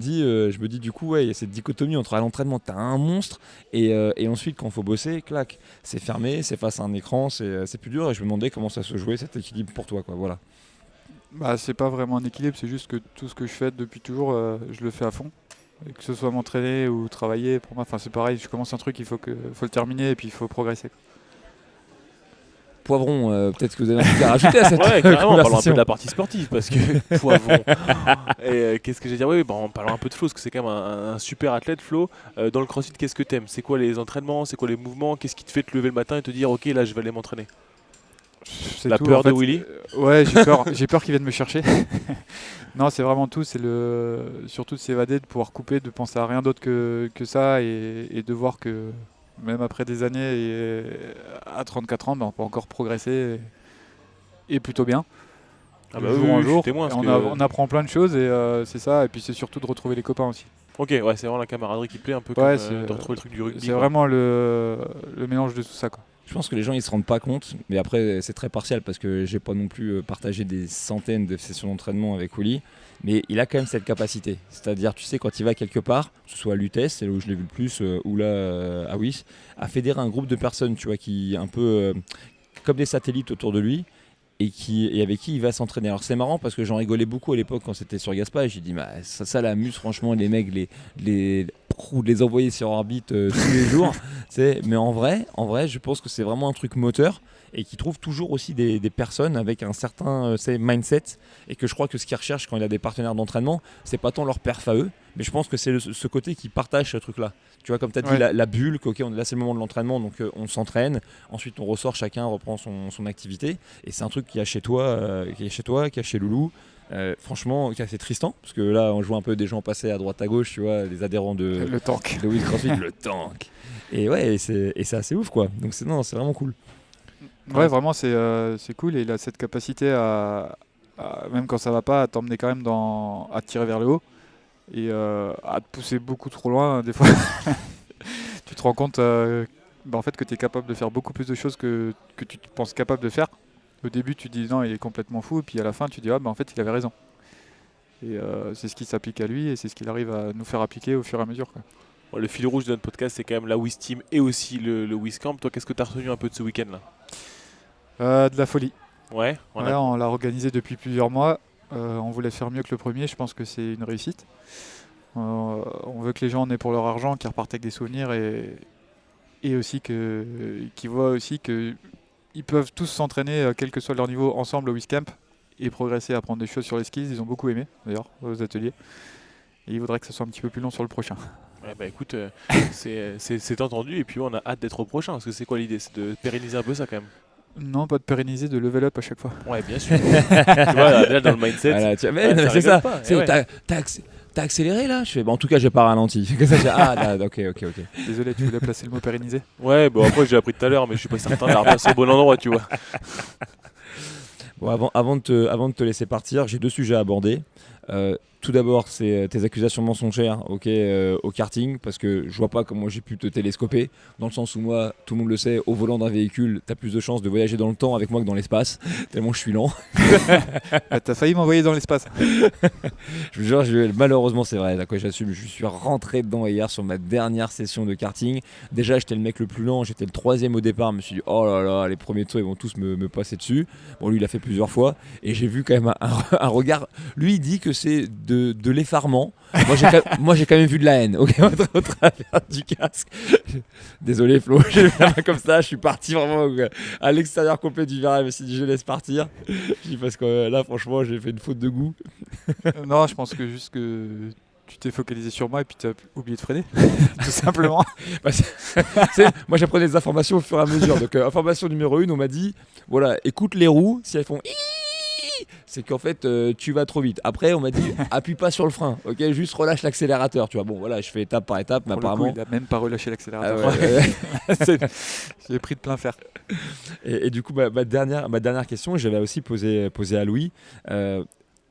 dis du coup, ouais, il y a cette dichotomie entre à l'entraînement, t'as un monstre, et ensuite, quand il faut bosser, clac, c'est fermé, c'est face à un écran, c'est plus dur. Et je me demandais comment ça se jouait cet équilibre pour toi, quoi. Voilà. Bah, c'est pas vraiment un équilibre, c'est juste que tout ce que je fais depuis toujours, je le fais à fond. Et que ce soit m'entraîner ou travailler, pour moi, c'est pareil, je commence un truc, il faut le terminer et puis il faut progresser, quoi. Poivron, peut-être que vous avez un truc à rajouter à cette Ouais, carrément, parlons un peu conversation. de la partie sportive parce que poivron. Et qu'est-ce que j'ai dire? Oui, en parlant un peu de Flo, parce que c'est quand même un super athlète, Flo. Dans le CrossFit, qu'est-ce que t'aimes? C'est quoi les entraînements? C'est quoi les mouvements? Qu'est-ce qui te fait te lever le matin et te dire, ok, là, je vais aller m'entraîner? C'est La tout, peur en fait. de Willy? Ouais, j'ai peur qu'il vienne me chercher. Non, c'est vraiment tout, surtout de s'évader, de pouvoir couper, de penser à rien d'autre que ça et de voir que même après des années et à 34 ans, ben, on peut encore progresser et plutôt bien. Ah De bah jour oui, en oui, je suis jour. témoin, Et parce on que- apprend plein de choses et c'est ça. Et puis c'est surtout de retrouver les copains aussi. Ok, ouais, c'est vraiment la camaraderie qui plaît un peu Ouais, comme de retrouver le truc du rugby. C'est quoi. vraiment le mélange de tout ça, quoi. Je pense que les gens ils se rendent pas compte, mais après c'est très partiel parce que j'ai pas non plus partagé des centaines de sessions d'entraînement avec Willy, mais il a quand même cette capacité. C'est-à-dire, tu sais, quand il va quelque part, que ce soit à l'UTS, c'est là où je l'ai vu le plus, ou là à WIS, à fédérer un groupe de personnes, tu vois, qui un peu comme des satellites autour de lui. Et avec qui il va s'entraîner. Alors c'est marrant parce que j'en rigolais beaucoup à l'époque quand c'était sur Gaspa et j'ai dit bah, ça l'amuse franchement les mecs les envoyer sur orbite tous les jours. Mais en vrai je pense que c'est vraiment un truc moteur et qui trouve toujours aussi des personnes avec un certain mindset et que je crois que ce qu'il recherche quand il a des partenaires d'entraînement c'est pas tant leur perf à eux mais je pense que c'est ce côté qui partage ce truc là. Tu vois, comme tu as dit, Ouais. la bulle, là c'est le moment de l'entraînement, donc on s'entraîne, ensuite on ressort, chacun reprend son activité, et c'est un truc qu'il y a chez toi, qui y a chez Loulou, franchement, qui est assez Tristan, parce que là on voit un peu des gens passer à droite à gauche, tu vois, les adhérents de Le tank. Will CrossFit, le tank. Et ouais, et c'est assez ouf quoi, donc c'est vraiment cool. Ouais, vraiment, c'est cool et il a cette capacité même quand ça va pas, à t'emmener quand même à te tirer vers le haut et à te pousser beaucoup trop loin des fois. Tu te rends compte en fait que tu es capable de faire beaucoup plus de choses que tu te penses capable de faire. Au début, tu dis non, il est complètement fou, et puis à la fin, tu dis en fait, il avait raison. Et c'est ce qui s'applique à lui et c'est ce qu'il arrive à nous faire appliquer au fur et à mesure, quoi. Bon, le fil rouge de notre podcast, c'est quand même la WIS Team et aussi le WIS Camp. Toi, qu'est-ce que tu as retenu un peu de ce week-end là? De la folie. Ouais, on a- Ouais, on l'a organisé depuis plusieurs mois. On voulait faire mieux que le premier, je pense que c'est une réussite. On veut que les gens en aient pour leur argent, qu'ils repartent avec des souvenirs et aussi qu'ils voient aussi qu'ils peuvent tous s'entraîner, quel que soit leur niveau, ensemble au WISCamp et progresser, apprendre des choses sur les skis. Ils ont beaucoup aimé d'ailleurs aux ateliers. Et il faudrait que ça soit un petit peu plus long sur le prochain. Ouais, bah écoute, c'est entendu et puis on a hâte d'être au prochain parce que c'est quoi l'idée? C'est de pérenniser un peu ça quand même. Non, pas de pérenniser, de level up à chaque fois. Ouais, bien sûr. Tu vois, là dans le mindset. Voilà, tu vois, Ouais, mais ça c'est rigole ça. pas, Tu sais, et ouais. t'as accéléré là? Je fais, en tout cas, j'ai pas ralenti. Que ça, ok. Désolé, tu voulais placer le mot pérenniser? Ouais, bon après j'ai appris tout à l'heure, mais je suis pas certain de la replacer au bon endroit, tu vois. Bon, avant de te laisser partir, j'ai deux sujets à aborder. Tout d'abord, c'est tes accusations mensongères au karting, parce que je vois pas comment j'ai pu te télescoper, dans le sens où moi, tout le monde le sait, au volant d'un véhicule, t'as plus de chances de voyager dans le temps avec moi que dans l'espace, tellement je suis lent. T'as failli m'envoyer dans l'espace. Je vous jure, malheureusement c'est vrai, j'assume, je suis rentré dedans hier sur ma dernière session de karting. Déjà j'étais le mec le plus lent, j'étais le troisième au départ, je me suis dit oh là là, les premiers tours ils vont tous me passer dessus. Bon, lui il l'a fait plusieurs fois et j'ai vu quand même un regard, lui il dit que c'est de l'effarement. Moi j'ai quand même vu de la haine au travers du casque. Désolé Flo, j'ai vu la main comme ça, je suis parti vraiment à l'extérieur complet du virage, je me suis dit je laisse partir. Je dis parce que là franchement j'ai fait une faute de goût. Non, je pense que juste que tu t'es focalisé sur moi et puis tu as oublié de freiner, tout simplement. Moi j'apprenais des informations au fur et à mesure. Donc information numéro 1, on m'a dit voilà, écoute les roues, si elles font c'est qu'en fait tu vas trop vite. Après on m'a dit appuie pas sur le frein, ok, juste relâche l'accélérateur, tu vois. Bon voilà, je fais étape par étape, mais Pour le coup, apparemment il a même pas relâché Ah l'accélérateur. ouais. J'ai pris de plein fer. Et du coup ma dernière question, j'avais aussi posé à Louis.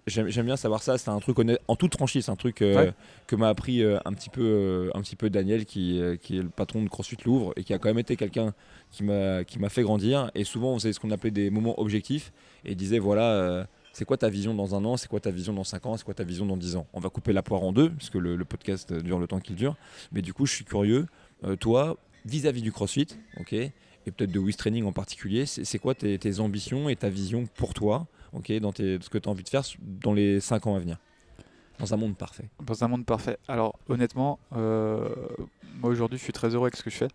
J'aime bien savoir ça, c'est un truc en toute franchise, c'est un truc Ouais. que m'a appris un petit peu Daniel qui est le patron de CrossFit Louvre et qui a quand même été quelqu'un qui m'a fait grandir. Et souvent on faisait ce qu'on appelait des moments objectifs et il disait voilà c'est quoi ta vision dans un an, c'est quoi ta vision dans 5 ans, c'est quoi ta vision dans 10 ans. On va couper la poire en deux parce que le podcast dure le temps qu'il dure, mais du coup je suis curieux, toi vis-à-vis du CrossFit, ok, et peut-être de Wiz Training en particulier, c'est quoi tes ambitions et ta vision pour toi, ok, dans ce que tu as envie de faire dans les 5 ans à venir, dans un monde parfait. Dans un monde parfait. Alors honnêtement, moi aujourd'hui je suis très heureux avec ce que je fais.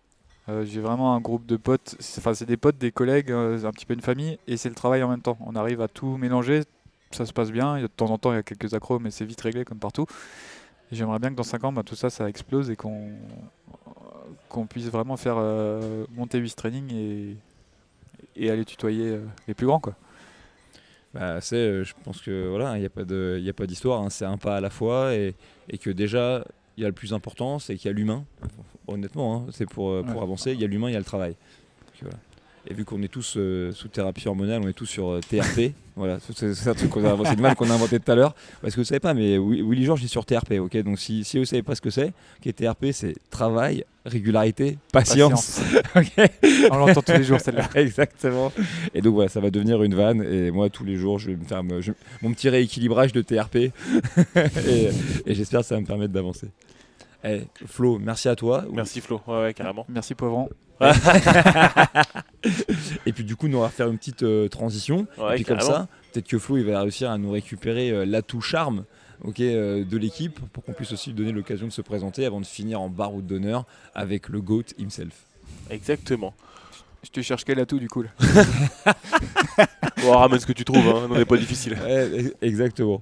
J'ai vraiment un groupe de potes, c'est des potes, des collègues, un petit peu une famille, et c'est le travail en même temps. On arrive à tout mélanger, ça se passe bien. De temps en temps, il y a quelques accros, mais c'est vite réglé comme partout. Et j'aimerais bien que dans 5 ans, tout ça, ça explose et qu'on puisse vraiment faire monter 8 training et aller tutoyer les plus grands, quoi. Bah, je pense que voilà, il n'y a pas d'histoire, hein, c'est un pas à la fois et que déjà, il y a le plus important, c'est qu'il y a l'humain. Honnêtement, hein, c'est pour avancer, il y a l'humain, il y a le travail. Donc, voilà. Et vu qu'on est tous sous thérapie hormonale, on est tous sur TRP. Voilà, c'est un truc c'est une vanne qu'on a inventé tout à l'heure. Parce que vous savez pas, mais Willy Georges est sur TRP, ok. Donc si vous savez pas ce que c'est, TRP, c'est travail, régularité, patience. Ok. On l'entend tous les jours celle-là. Exactement. Et donc voilà, ça va devenir une vanne. Et moi, tous les jours, je vais me faire mon petit rééquilibrage de TRP. et j'espère que ça va me permettre d'avancer. Flo, merci à toi. Merci Flo, ouais, carrément. Merci Poivron. Et puis du coup, nous on va faire une petite transition. Ouais, et puis carrément. comme ça, peut-être que Flo il va réussir à nous récupérer l'atout charme, de l'équipe pour qu'on puisse aussi lui donner l'occasion de se présenter avant de finir en baroud d'honneur avec le GOAT himself. Exactement. Je te cherche quel atout du coup là. Bon, ramène ce que tu trouves, hein, non, n'est pas difficile. Ouais, exactement.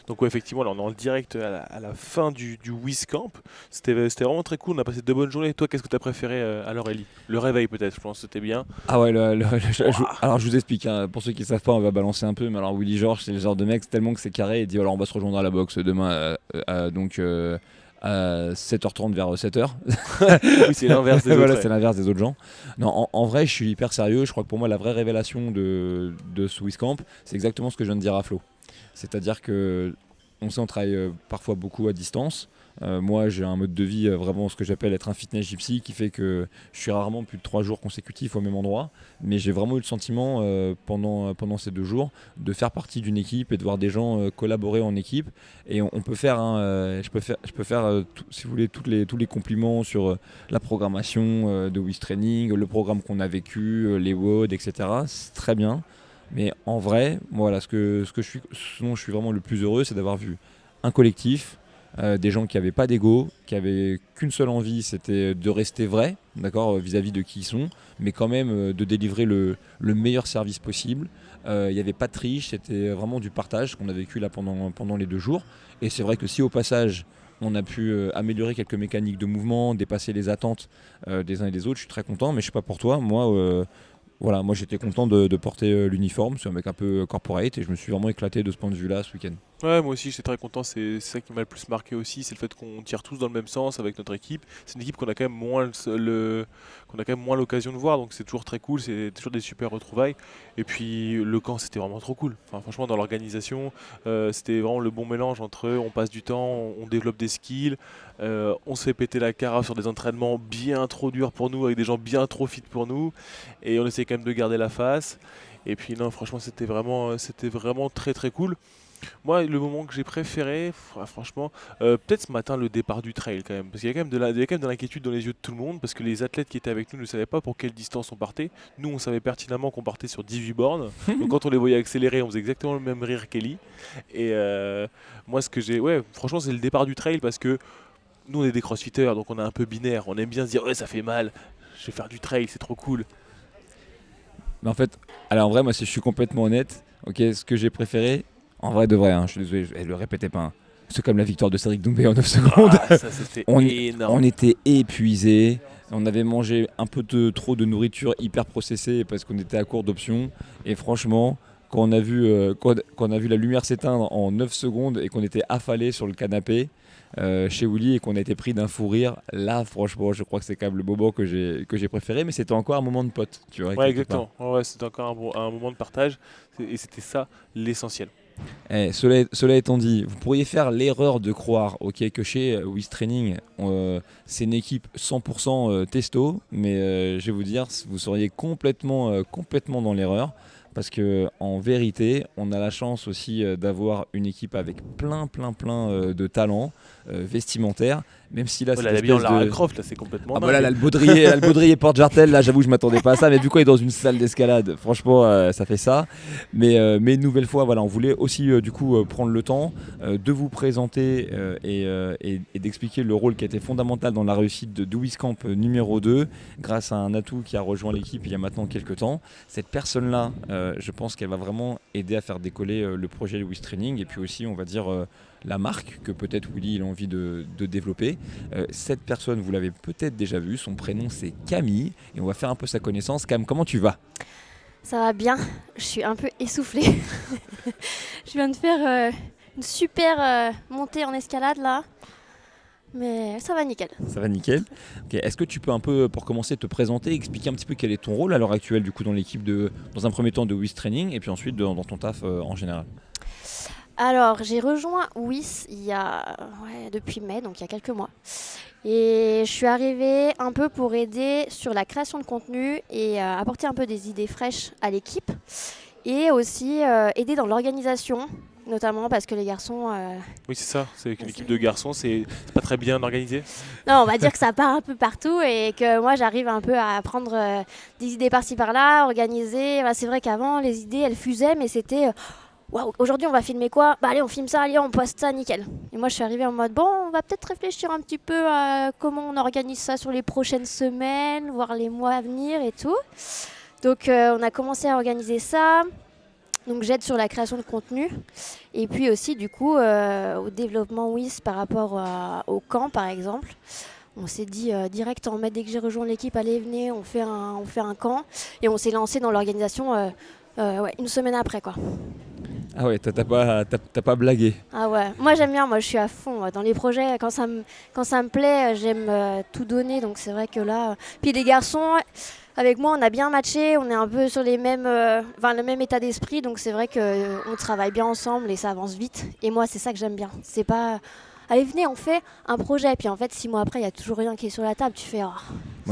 Donc ouais, effectivement, là on est en direct à la fin du WizCamp. C'était vraiment très cool, on a passé de bonnes journées. Toi, qu'est-ce que tu as préféré à l'Aurélie? Le réveil peut-être, je pense que c'était bien. Ah ouais, alors je vous explique, hein, pour ceux qui ne savent pas, on va balancer un peu, mais alors Willy Georges, c'est le genre de mec, tellement que c'est carré, il dit alors on va se rejoindre à la boxe demain à 7h30 vers 7h. Oui, c'est l'inverse des autres. Voilà, Ouais. c'est l'inverse des autres gens. Non, en vrai, je suis hyper sérieux. Je crois que pour moi, la vraie révélation de ce WizCamp, c'est exactement ce que je viens de dire à Flo. C'est-à-dire que on sait, on travaille parfois beaucoup à distance. Moi, j'ai un mode de vie vraiment ce que j'appelle être un fitness gypsy qui fait que je suis rarement plus de 3 jours consécutifs au même endroit. Mais j'ai vraiment eu le sentiment pendant ces 2 jours de faire partie d'une équipe et de voir des gens collaborer en équipe. Et on peut faire, je peux faire si vous voulez, tous les compliments sur la programmation de Wiz Training, le programme qu'on a vécu, les WOD, etc. C'est très bien. Mais en vrai, voilà, ce dont je suis vraiment le plus heureux, c'est d'avoir vu un collectif, des gens qui n'avaient pas d'ego, qui avaient qu'une seule envie, c'était de rester vrai, d'accord, vis-à-vis de qui ils sont, mais quand même de délivrer le meilleur service possible. Il n'y avait pas de triche, c'était vraiment du partage qu'on a vécu là pendant les 2 jours. Et c'est vrai que si au passage, on a pu améliorer quelques mécaniques de mouvement, dépasser les attentes des uns et des autres, je suis très content, mais je ne sais pas pour toi, voilà, moi j'étais content de porter l'uniforme, c'est un mec un peu corporate et je me suis vraiment éclaté de ce point de vue-là ce week-end. Ouais, moi aussi j'étais très content, c'est ça qui m'a le plus marqué aussi, c'est le fait qu'on tire tous dans le même sens avec notre équipe. C'est une équipe qu'on a quand même moins l'occasion de voir, donc c'est toujours très cool, c'est toujours des super retrouvailles. Et puis le camp c'était vraiment trop cool. Enfin, franchement dans l'organisation, c'était vraiment le bon mélange entre on passe du temps, on développe des skills, on se fait péter la carafe sur des entraînements bien trop durs pour nous, avec des gens bien trop fit pour nous, et on essaie quand même de garder la face. Et puis non, franchement c'était vraiment très très cool. Moi, le moment que j'ai préféré, franchement, peut-être ce matin, le départ du trail quand même. Parce qu'il y a quand même il y a quand même de l'inquiétude dans les yeux de tout le monde, parce que les athlètes qui étaient avec nous ne savaient pas pour quelle distance on partait. Nous, on savait pertinemment qu'on partait sur 18 bornes. Donc quand on les voyait accélérer, on faisait exactement le même rire qu'Ellie. Et moi, franchement, c'est le départ du trail, parce que nous, on est des crossfitters, donc on est un peu binaire. On aime bien se dire, ouais, ça fait mal, je vais faire du trail, c'est trop cool. Mais en fait, alors en vrai, moi si je suis complètement honnête, ce que j'ai préféré, en vrai de vrai, hein, je suis désolé, je le répétais pas, hein, c'est comme la victoire de Cédric Doumbé en 9 secondes. Ah, ça c'était énorme. On était épuisés, on avait mangé un peu trop de nourriture hyper processée parce qu'on était à court d'options. Et franchement, quand on a vu la lumière s'éteindre en 9 secondes et qu'on était affalé sur le canapé chez Willy et qu'on a été pris d'un fou rire, là franchement je crois que c'est quand même le moment que j'ai préféré, mais c'était encore un moment de pote, tu vois. Ouais, exactement. Ouais, c'était encore un moment de partage, et c'était ça l'essentiel. Cela étant dit, vous pourriez faire l'erreur de croire que chez Wiz Training, c'est une équipe 100% testo, mais je vais vous dire, vous seriez complètement dans l'erreur, parce que en vérité, on a la chance aussi d'avoir une équipe avec plein de talents vestimentaires, même si là, Voilà, cette l'habillé en espèce Lara de... Croft, là, c'est complètement Ah bah dingue. là, le baudrier Porte Jartel, là j'avoue je m'attendais pas à ça, mais vu qu'on est dans une salle d'escalade, franchement ça fait ça. Mais une nouvelle fois, voilà, on voulait aussi prendre le temps de vous présenter et d'expliquer le rôle qui a été fondamental dans la réussite de WizCamp numéro 2, grâce à un atout qui a rejoint l'équipe il y a maintenant quelques temps. Cette personne-là, je pense qu'elle va vraiment aider à faire décoller le projet de WizTraining, et puis aussi on va dire la marque que peut-être Willy il a envie de développer. Cette personne, vous l'avez peut-être déjà vue, son prénom c'est Camille, et on va faire un peu sa connaissance. Cam, comment tu vas ? Ça va bien, je suis un peu essoufflée. Je viens de faire une super montée en escalade là, mais ça va nickel. Ça va nickel. Ok. Est-ce que tu peux un peu, pour commencer, te présenter, expliquer un petit peu quel est ton rôle à l'heure actuelle du coup dans l'équipe dans un premier temps de WizTraining, et puis ensuite dans ton taf en général ? Alors, j'ai rejoint Wiz depuis mai, donc il y a quelques mois. Et je suis arrivée un peu pour aider sur la création de contenu et apporter un peu des idées fraîches à l'équipe. Et aussi aider dans l'organisation, notamment parce que les garçons... Oui, c'est ça. C'est qu'une équipe de garçons, c'est pas très bien organisé. Non, on va dire que ça part un peu partout et que moi j'arrive un peu à prendre des idées par-ci par-là, organiser. Voilà, c'est vrai qu'avant, les idées, elles fusaient, mais c'était... Waouh, aujourd'hui on va filmer quoi ? Bah allez, on filme ça, allez, on poste ça, nickel. Et moi je suis arrivée en mode bon, on va peut-être réfléchir un petit peu à comment on organise ça sur les prochaines semaines, voir les mois à venir et tout. Donc on a commencé à organiser ça. Donc j'aide sur la création de contenu et puis aussi du coup au développement Wiz par rapport au camp par exemple. On s'est dit direct en mai, dès que j'ai rejoint l'équipe, allez venez, on fait un camp et on s'est lancé dans l'organisation une semaine après quoi. Ah ouais, t'as pas blagué. Ah ouais, moi j'aime bien, moi je suis à fond moi. Dans les projets, quand ça me plaît, j'aime tout donner, donc c'est vrai que là... Puis les garçons, avec moi on a bien matché, on est un peu sur le même état d'esprit, donc c'est vrai qu'on travaille bien ensemble et ça avance vite. Et moi c'est ça que j'aime bien, c'est pas... Allez venez, on fait un projet, puis en fait 6 mois après il n'y a toujours rien qui est sur la table, tu fais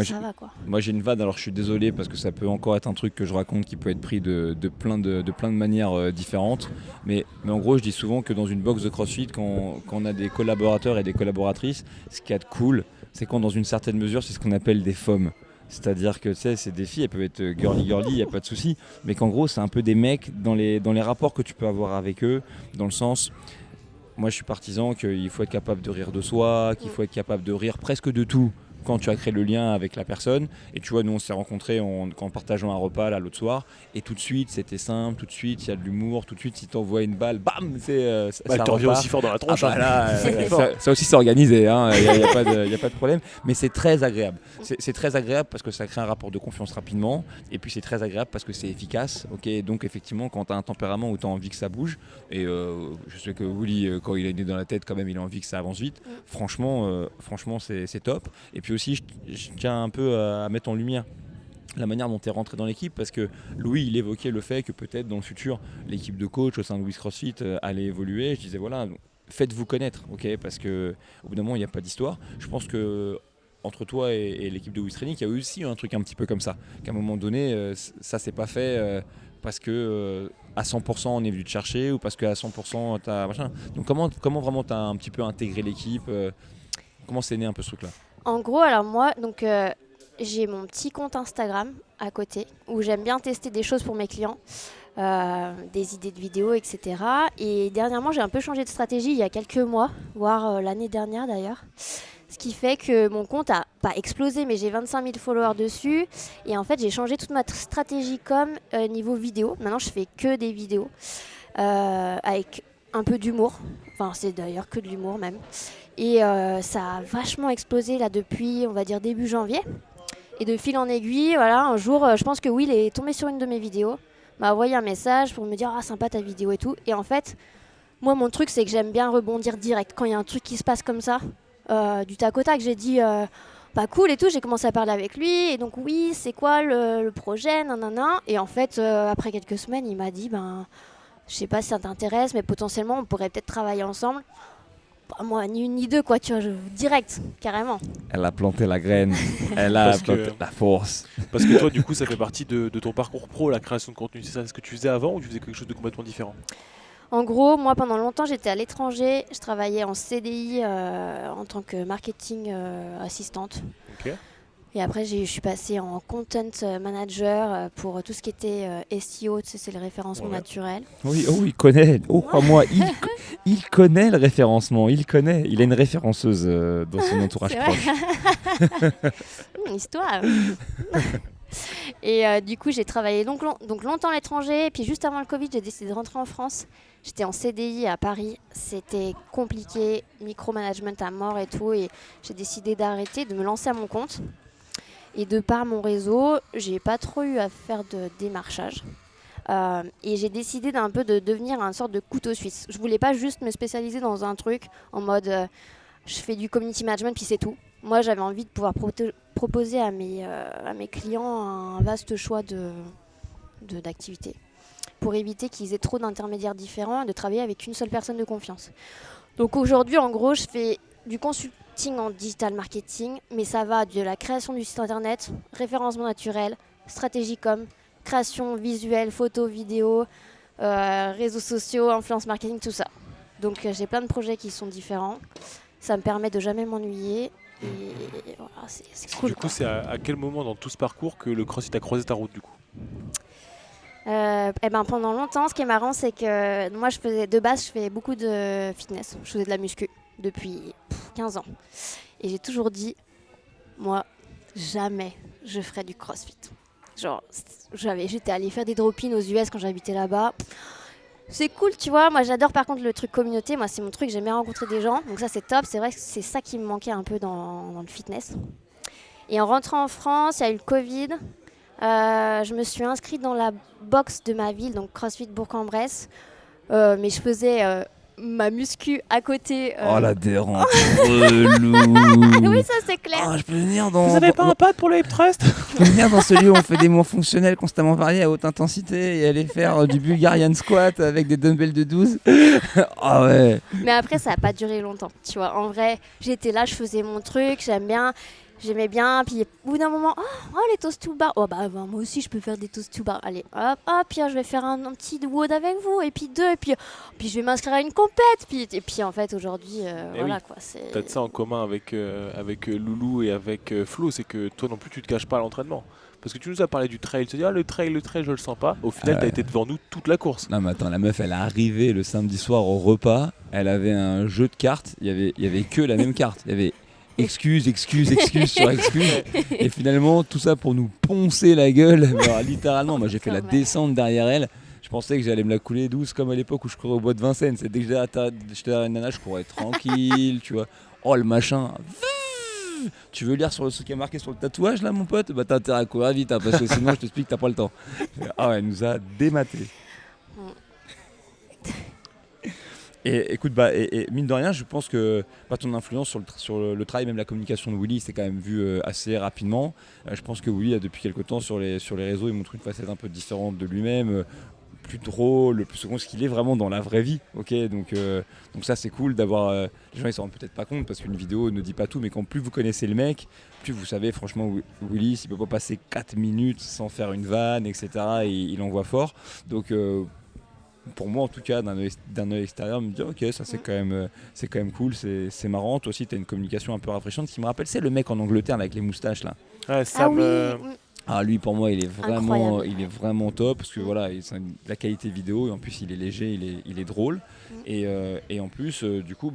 ça va quoi. Moi j'ai une vanne, alors je suis désolé parce que ça peut encore être un truc que je raconte qui peut être pris de plein de manières différentes, mais en gros je dis souvent que dans une box de CrossFit, quand on a des collaborateurs et des collaboratrices, ce qu'il y a de cool, c'est quand dans une certaine mesure c'est ce qu'on appelle des FOM. C'est-à-dire que tu sais, ces filles, elles peuvent être girly, il n'y a pas de souci, mais qu'en gros c'est un peu des mecs dans les rapports que tu peux avoir avec eux, dans le sens... Moi, je suis partisan qu'il faut être capable de rire de soi, qu'il faut être capable de rire presque de tout quand tu as créé le lien avec la personne. Et tu vois, nous, on s'est rencontrés en partageant un repas là l'autre soir. Et tout de suite, c'était simple. Tout de suite, il y a de l'humour. Tout de suite, si tu envoies une balle, bam, ça Elle te revient aussi fort dans la tronche. Ça aussi, c'est organisé. Il n'y a pas de problème. Mais c'est très agréable. C'est très agréable parce que ça crée un rapport de confiance rapidement. Et puis, c'est très agréable parce que c'est efficace. Okay, donc, effectivement, quand tu as un tempérament où tu as envie que ça bouge, et je sais que Willy, quand il est né dans la tête, quand même, il a envie que ça avance vite. Franchement, c'est top. Et puis aussi, je tiens un peu à mettre en lumière la manière dont tu es rentré dans l'équipe, parce que Louis il évoquait le fait que peut-être dans le futur l'équipe de coach au sein de Wiz CrossFit allait évoluer. Je disais voilà, faites-vous connaître, ok, parce que au bout d'un moment il n'y a pas d'histoire. Je pense que entre toi et l'équipe de WizTraining, il y a aussi un truc un petit peu comme ça, qu'à un moment donné ça s'est pas fait parce que à 100% on est venu te chercher, ou parce qu'à 100% t'as machin. Donc comment vraiment t'as un petit peu intégré l'équipe, comment c'est né un peu ce truc là? En gros, alors moi, donc j'ai mon petit compte Instagram à côté où j'aime bien tester des choses pour mes clients, des idées de vidéos, etc. Et dernièrement, j'ai un peu changé de stratégie il y a quelques mois, voire l'année dernière d'ailleurs. Ce qui fait que mon compte a pas explosé, mais j'ai 25 000 followers dessus. Et en fait, j'ai changé toute ma stratégie niveau vidéo. Maintenant, je fais que des vidéos avec un peu d'humour. Enfin, c'est d'ailleurs que de l'humour même. Et ça a vachement explosé là depuis, on va dire, début janvier. Et de fil en aiguille, voilà, un jour, je pense que Will est tombé sur une de mes vidéos, m'a envoyé un message pour me dire « Ah, sympa ta vidéo et tout ». Et en fait, moi, mon truc, c'est que j'aime bien rebondir direct. Quand il y a un truc qui se passe comme ça, du tac au tac, j'ai dit bah cool et tout, j'ai commencé à parler avec lui. Et donc oui, c'est quoi le projet, nanana. Et en fait, après quelques semaines, il m'a dit je sais pas si ça t'intéresse, mais potentiellement, on pourrait peut-être travailler ensemble. Bah, moi, ni une ni deux, quoi, tu vois, direct, carrément. Elle a planté la graine, elle a Parce planté que- la force. Parce que toi, du coup, ça fait partie de ton parcours pro, la création de contenu. C'est ça, ce que tu faisais avant ou tu faisais quelque chose de complètement différent? En gros, moi, pendant longtemps, j'étais à l'étranger. Je travaillais en CDI en tant que marketing assistante. Ok. Et après, je suis passée en content manager pour tout ce qui était SEO, tu sais, c'est le référencement Ouais. naturel. Oui, oh, il connaît. Oh, crois-moi, il connaît le référencement. Il connaît. Il a une référenceuse dans son entourage C'est vrai. proche. Histoire. Et du coup, j'ai travaillé donc longtemps à l'étranger. Et puis juste avant le Covid, j'ai décidé de rentrer en France. J'étais en CDI à Paris. C'était compliqué, micromanagement à mort et tout. Et j'ai décidé d'arrêter, de me lancer à mon compte. Et de par mon réseau, j'ai pas trop eu à faire de démarchage. Et j'ai décidé d'un peu de devenir une sorte de couteau suisse. Je voulais pas juste me spécialiser dans un truc en mode je fais du community management puis c'est tout. Moi, j'avais envie de pouvoir proposer à mes clients un vaste choix d'activités pour éviter qu'ils aient trop d'intermédiaires différents et de travailler avec une seule personne de confiance. Donc aujourd'hui, en gros, je fais du consulting en digital marketing, mais ça va de la création du site internet, référencement naturel, stratégie com, création visuelle, photo, vidéo, réseaux sociaux, influence marketing, tout ça. Donc j'ai plein de projets qui sont différents. Ça me permet de jamais m'ennuyer. Et voilà, c'est cool. Du coup, quoi. c'est à quel moment dans tout ce parcours que le CrossFit a croisé ta route du coup? Eh ben, pendant longtemps, ce qui est marrant, c'est que moi, je fais beaucoup de fitness. Je faisais de la muscu depuis 15 ans. Et j'ai toujours dit, moi, jamais je ferai du CrossFit. Genre, j'étais allée faire des drop-in aux US quand j'habitais là-bas. C'est cool, tu vois. Moi, j'adore par contre le truc communauté. Moi, c'est mon truc. J'aime bien rencontrer des gens. Donc ça, c'est top. C'est vrai que c'est ça qui me manquait un peu dans le fitness. Et en rentrant en France, il y a eu le Covid. Je me suis inscrite dans la box de ma ville, donc CrossFit Bourg-en-Bresse. Mais je faisais ma muscu à côté. Oh l'adhérent relou. Oui, ça c'est clair. Oh, je peux venir dans. Vous avez pas un pad pour le hip thrust? Je peux venir dans ce lieu où on fait des mouvements fonctionnels constamment variés à haute intensité et aller faire du Bulgarian squat avec des dumbbells de 12. Ah ouais. Mais après, ça n'a pas duré longtemps. Tu vois, en vrai, j'étais là, je faisais mon truc, j'aimais bien. Puis au bout d'un moment, oh les toast to bar. Oh bah moi aussi, je peux faire des toast to bar. Allez, hop, puis je vais faire un petit WOD avec vous. Et puis 2, et puis je vais m'inscrire à une compète. Et puis en fait, aujourd'hui, voilà oui. quoi. C'est... T'as de ça en commun avec Loulou et avec Flo, c'est que toi non plus tu te caches pas à l'entraînement. Parce que tu nous as parlé du trail, tu te dis le trail je le sens pas. Au final t'as été devant nous toute la course. Non mais attends, la meuf elle est arrivée le samedi soir au repas, elle avait un jeu de cartes, il y avait que la même carte. Il y avait excuse sur excuse. Et finalement tout ça pour nous poncer la gueule. Alors, littéralement, moi j'ai fait la descente derrière elle. Je pensais que j'allais me la couler douce comme à l'époque où je courais au bois de Vincennes. C'est dès que j'étais derrière une nana, je courais tranquille, tu vois. Oh le machin. Tu veux lire sur ce qui est marqué sur le tatouage là mon pote? Bah t'as intérêt à courir vite hein, parce que sinon je t'explique que t'as pas le temps. Ah ouais, elle nous a dématé. Et écoute, et mine de rien, je pense que ton influence sur le travail, même la communication de Willy, c'est quand même vu assez rapidement. Je pense que Willy, depuis quelques temps sur les réseaux, il montre une facette un peu différente de lui-même, plus drôle, plus second, ce qu'il est vraiment dans la vraie vie. Ok, donc ça c'est cool d'avoir. Les gens ils s'en rendent peut-être pas compte parce qu'une vidéo ne dit pas tout, mais quand plus vous connaissez le mec, plus vous savez franchement Willy, s'il peut pas passer 4 minutes sans faire une vanne, etc. Et il envoie fort. Donc pour moi en tout cas d'un œil extérieur, me dire ok, ça c'est quand même cool, c'est marrant. Toi aussi tu as une communication un peu rafraîchissante qui me rappelle, c'est le mec en Angleterre là, avec les moustaches là. Ouais, Sam, Ah lui pour moi il est vraiment top parce que voilà, c'est de la qualité vidéo et en plus il est léger, il est drôle et en plus du coup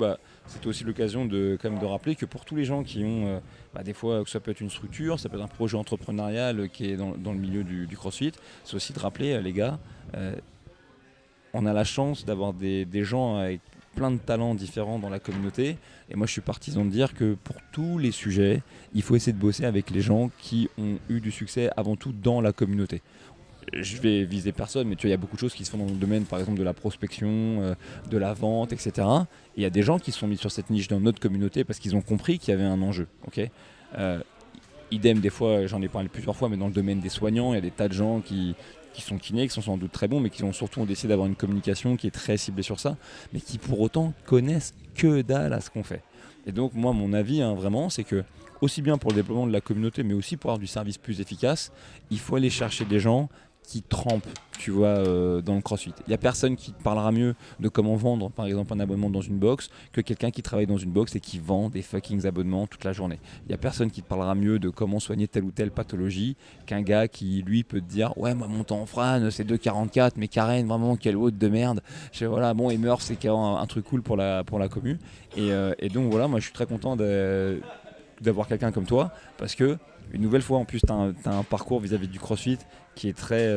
c'était aussi l'occasion de quand même de rappeler que pour tous les gens qui ont des fois que ça peut être une structure, ça peut être un projet entrepreneurial qui est dans le milieu du CrossFit, c'est aussi de rappeler les gars, on a la chance d'avoir des gens avec plein de talents différents dans la communauté. Et moi, je suis partisan de dire que pour tous les sujets, il faut essayer de bosser avec les gens qui ont eu du succès avant tout dans la communauté. Je vais viser personne, mais tu vois, il y a beaucoup de choses qui se font dans le domaine, par exemple, de la prospection, de la vente, etc. Et il y a des gens qui se sont mis sur cette niche dans notre communauté parce qu'ils ont compris qu'il y avait un enjeu. Okay, idem, des fois, j'en ai parlé plusieurs fois, mais dans le domaine des soignants, il y a des tas de gens qui sont kinés, qui sont sans doute très bons, mais qui ont surtout décidé d'avoir une communication qui est très ciblée sur ça, mais qui pour autant connaissent que dalle à ce qu'on fait. Et donc moi, mon avis, vraiment, c'est que aussi bien pour le déploiement de la communauté, mais aussi pour avoir du service plus efficace, il faut aller chercher des gens qui trempent, tu vois, dans le CrossFit. Il n'y a personne qui te parlera mieux de comment vendre, par exemple, un abonnement dans une box que quelqu'un qui travaille dans une box et qui vend des fucking abonnements toute la journée. Il n'y a personne qui te parlera mieux de comment soigner telle ou telle pathologie qu'un gars qui, lui, peut te dire « Ouais, moi, mon temps en Fran, c'est 2,44, mais Karen, vraiment, quelle haute de merde. » Voilà, bon, et Murph, c'est quand même un truc cool pour la commu. Et donc, voilà, moi, je suis très content d'avoir quelqu'un comme toi, parce que une nouvelle fois, en plus, tu as un parcours vis-à-vis du CrossFit qui est très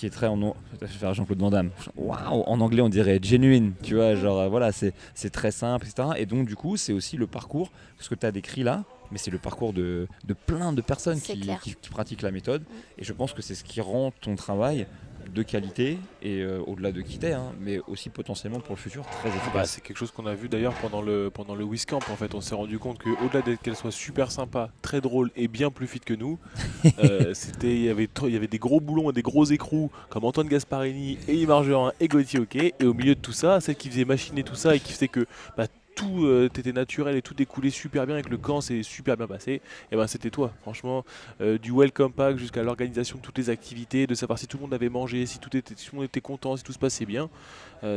je vais faire Jean-Claude Van Damme. Waouh, en anglais on dirait genuine, tu vois, genre voilà, c'est très simple, etc. Et donc du coup, c'est aussi le parcours, ce que tu as décrit là, mais c'est le parcours de plein de personnes qui pratiquent la méthode. Et je pense que c'est ce qui rend ton travail de qualité et au-delà de quitter, mais aussi potentiellement pour le futur très efficace. C'est quelque chose qu'on a vu d'ailleurs pendant le WISCamp. En fait, on s'est rendu compte qu'au-delà d'être qu'elle soit super sympa, très drôle et bien plus fit que nous, il y avait des gros boulons et des gros écrous comme Antoine Gasparini et Yves Margerin et Gauthier Hockey. Et au milieu de tout ça, celle qui faisait machiner tout ça et qui faisait que tout était naturel et tout découlait super bien et que le camp s'est super bien passé, et c'était toi, franchement, du welcome pack jusqu'à l'organisation de toutes les activités, de savoir si tout le monde avait mangé, si tout le monde était content, si tout se passait bien,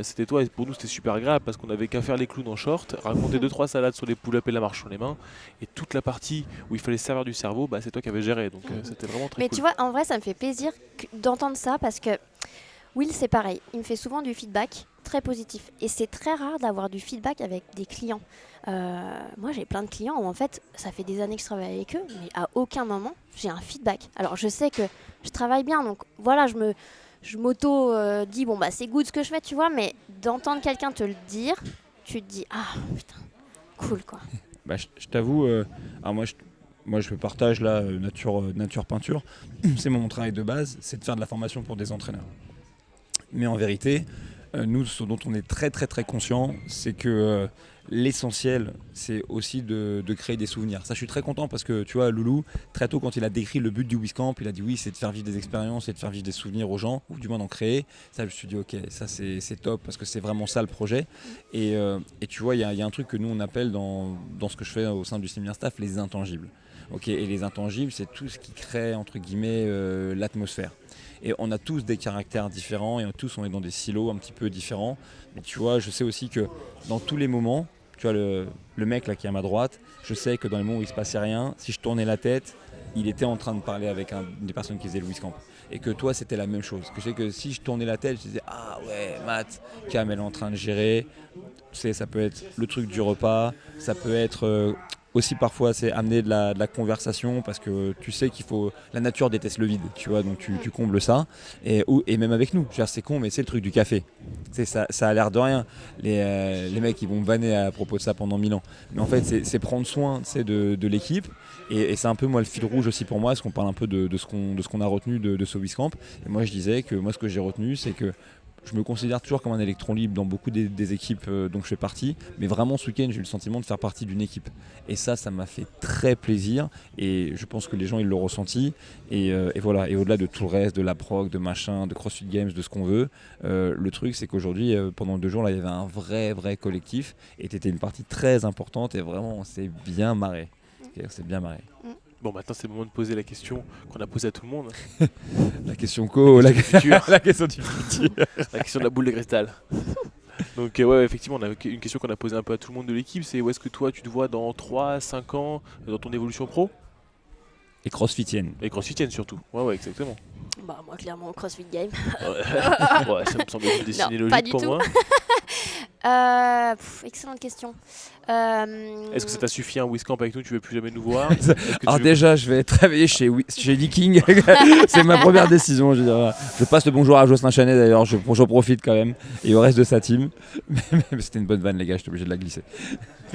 c'était toi. Et pour nous c'était super agréable parce qu'on avait qu'à faire les clowns en short, raconter 2-3 salades sur les pull-ups et la marche sur les mains, et toute la partie où il fallait servir du cerveau, c'est toi qui avais géré, donc c'était vraiment très cool. Mais tu vois, en vrai ça me fait plaisir d'entendre ça, parce que Will, c'est pareil, il me fait souvent du feedback très positif. Et c'est très rare d'avoir du feedback avec des clients. Moi, j'ai plein de clients où en fait, ça fait des années que je travaille avec eux, mais à aucun moment, j'ai un feedback. Alors, je sais que je travaille bien, donc voilà, je m'auto dis, c'est good ce que je fais, tu vois, mais d'entendre quelqu'un te le dire, tu te dis, ah, putain, cool, quoi. Je t'avoue, alors moi je partage là nature peinture, c'est mon travail de base, c'est de faire de la formation pour des entraîneurs. Mais en vérité, nous, ce dont on est très très très conscient, c'est que l'essentiel, c'est aussi de créer des souvenirs. Ça, je suis très content parce que, tu vois, Loulou, très tôt, quand il a décrit le but du WISCamp, il a dit oui, c'est de faire vivre des expériences et de faire vivre des souvenirs aux gens, ou du moins d'en créer. Ça, je me suis dit, ok, ça c'est top parce que c'est vraiment ça le projet. Et tu vois, il y a un truc que nous, on appelle dans ce que je fais au sein du séminaire staff, les intangibles. Okay, et les intangibles, c'est tout ce qui crée, entre guillemets, l'atmosphère. Et on a tous des caractères différents et tous on est dans des silos un petit peu différents. Mais tu vois, je sais aussi que dans tous les moments, tu vois le mec là qui est à ma droite, je sais que dans les moments où il se passait rien, si je tournais la tête, il était en train de parler avec des personnes qui faisaient le WISCamp. Et que toi c'était la même chose. Que je sais que si je tournais la tête, je disais ah ouais, Matt, Cam elle est en train de gérer. Tu sais, ça peut être le truc du repas, ça peut être aussi parfois c'est amener de la conversation parce que tu sais qu'il faut, la nature déteste le vide, tu vois, donc tu combles ça. Et même avec nous, c'est con, mais c'est le truc du café. Ça a l'air de rien. Les mecs ils vont me vanner à propos de ça pendant 1000 ans. Mais en fait c'est prendre soin de l'équipe. Et c'est un peu moi le fil rouge aussi pour moi, parce qu'on parle un peu de ce qu'on a retenu de ce WISCamp. Et moi je disais que moi ce que j'ai retenu, c'est que je me considère toujours comme un électron libre dans beaucoup des équipes dont je fais partie, mais vraiment ce week-end j'ai eu le sentiment de faire partie d'une équipe. Et ça m'a fait très plaisir, et je pense que les gens ils l'ont ressenti. Et voilà, et au-delà de tout le reste, de la prog, de machin, de CrossFit Games, de ce qu'on veut, le truc c'est qu'aujourd'hui pendant 2 jours là il y avait un vrai collectif, et t'étais une partie très importante, et vraiment on s'est bien marré. C'est bien marré. Bon, maintenant c'est le moment de poser la question qu'on a posée à tout le monde. La question co, la question du futur. La question de la boule de cristal. Donc ouais, effectivement, on a une question qu'on a posée un peu à tout le monde de l'équipe, c'est où est-ce que toi tu te vois dans 3-5 ans dans ton évolution pro ? Et crossfitienne. Et crossfitienne surtout. Ouais, exactement. Moi clairement CrossFit Game. Ouais, ça me semble une destinée logique pour moi. Excellente question. Est-ce que ça t'a suffi un WISCamp avec nous, tu veux plus jamais nous voir? Alors déjà, je vais travailler chez Viking. C'est ma première décision. Je passe le bonjour à Jocelyn Chanet d'ailleurs, j'en profite quand même. Et au reste de sa team. Mais c'était une bonne vanne les gars, j'étais obligé de la glisser.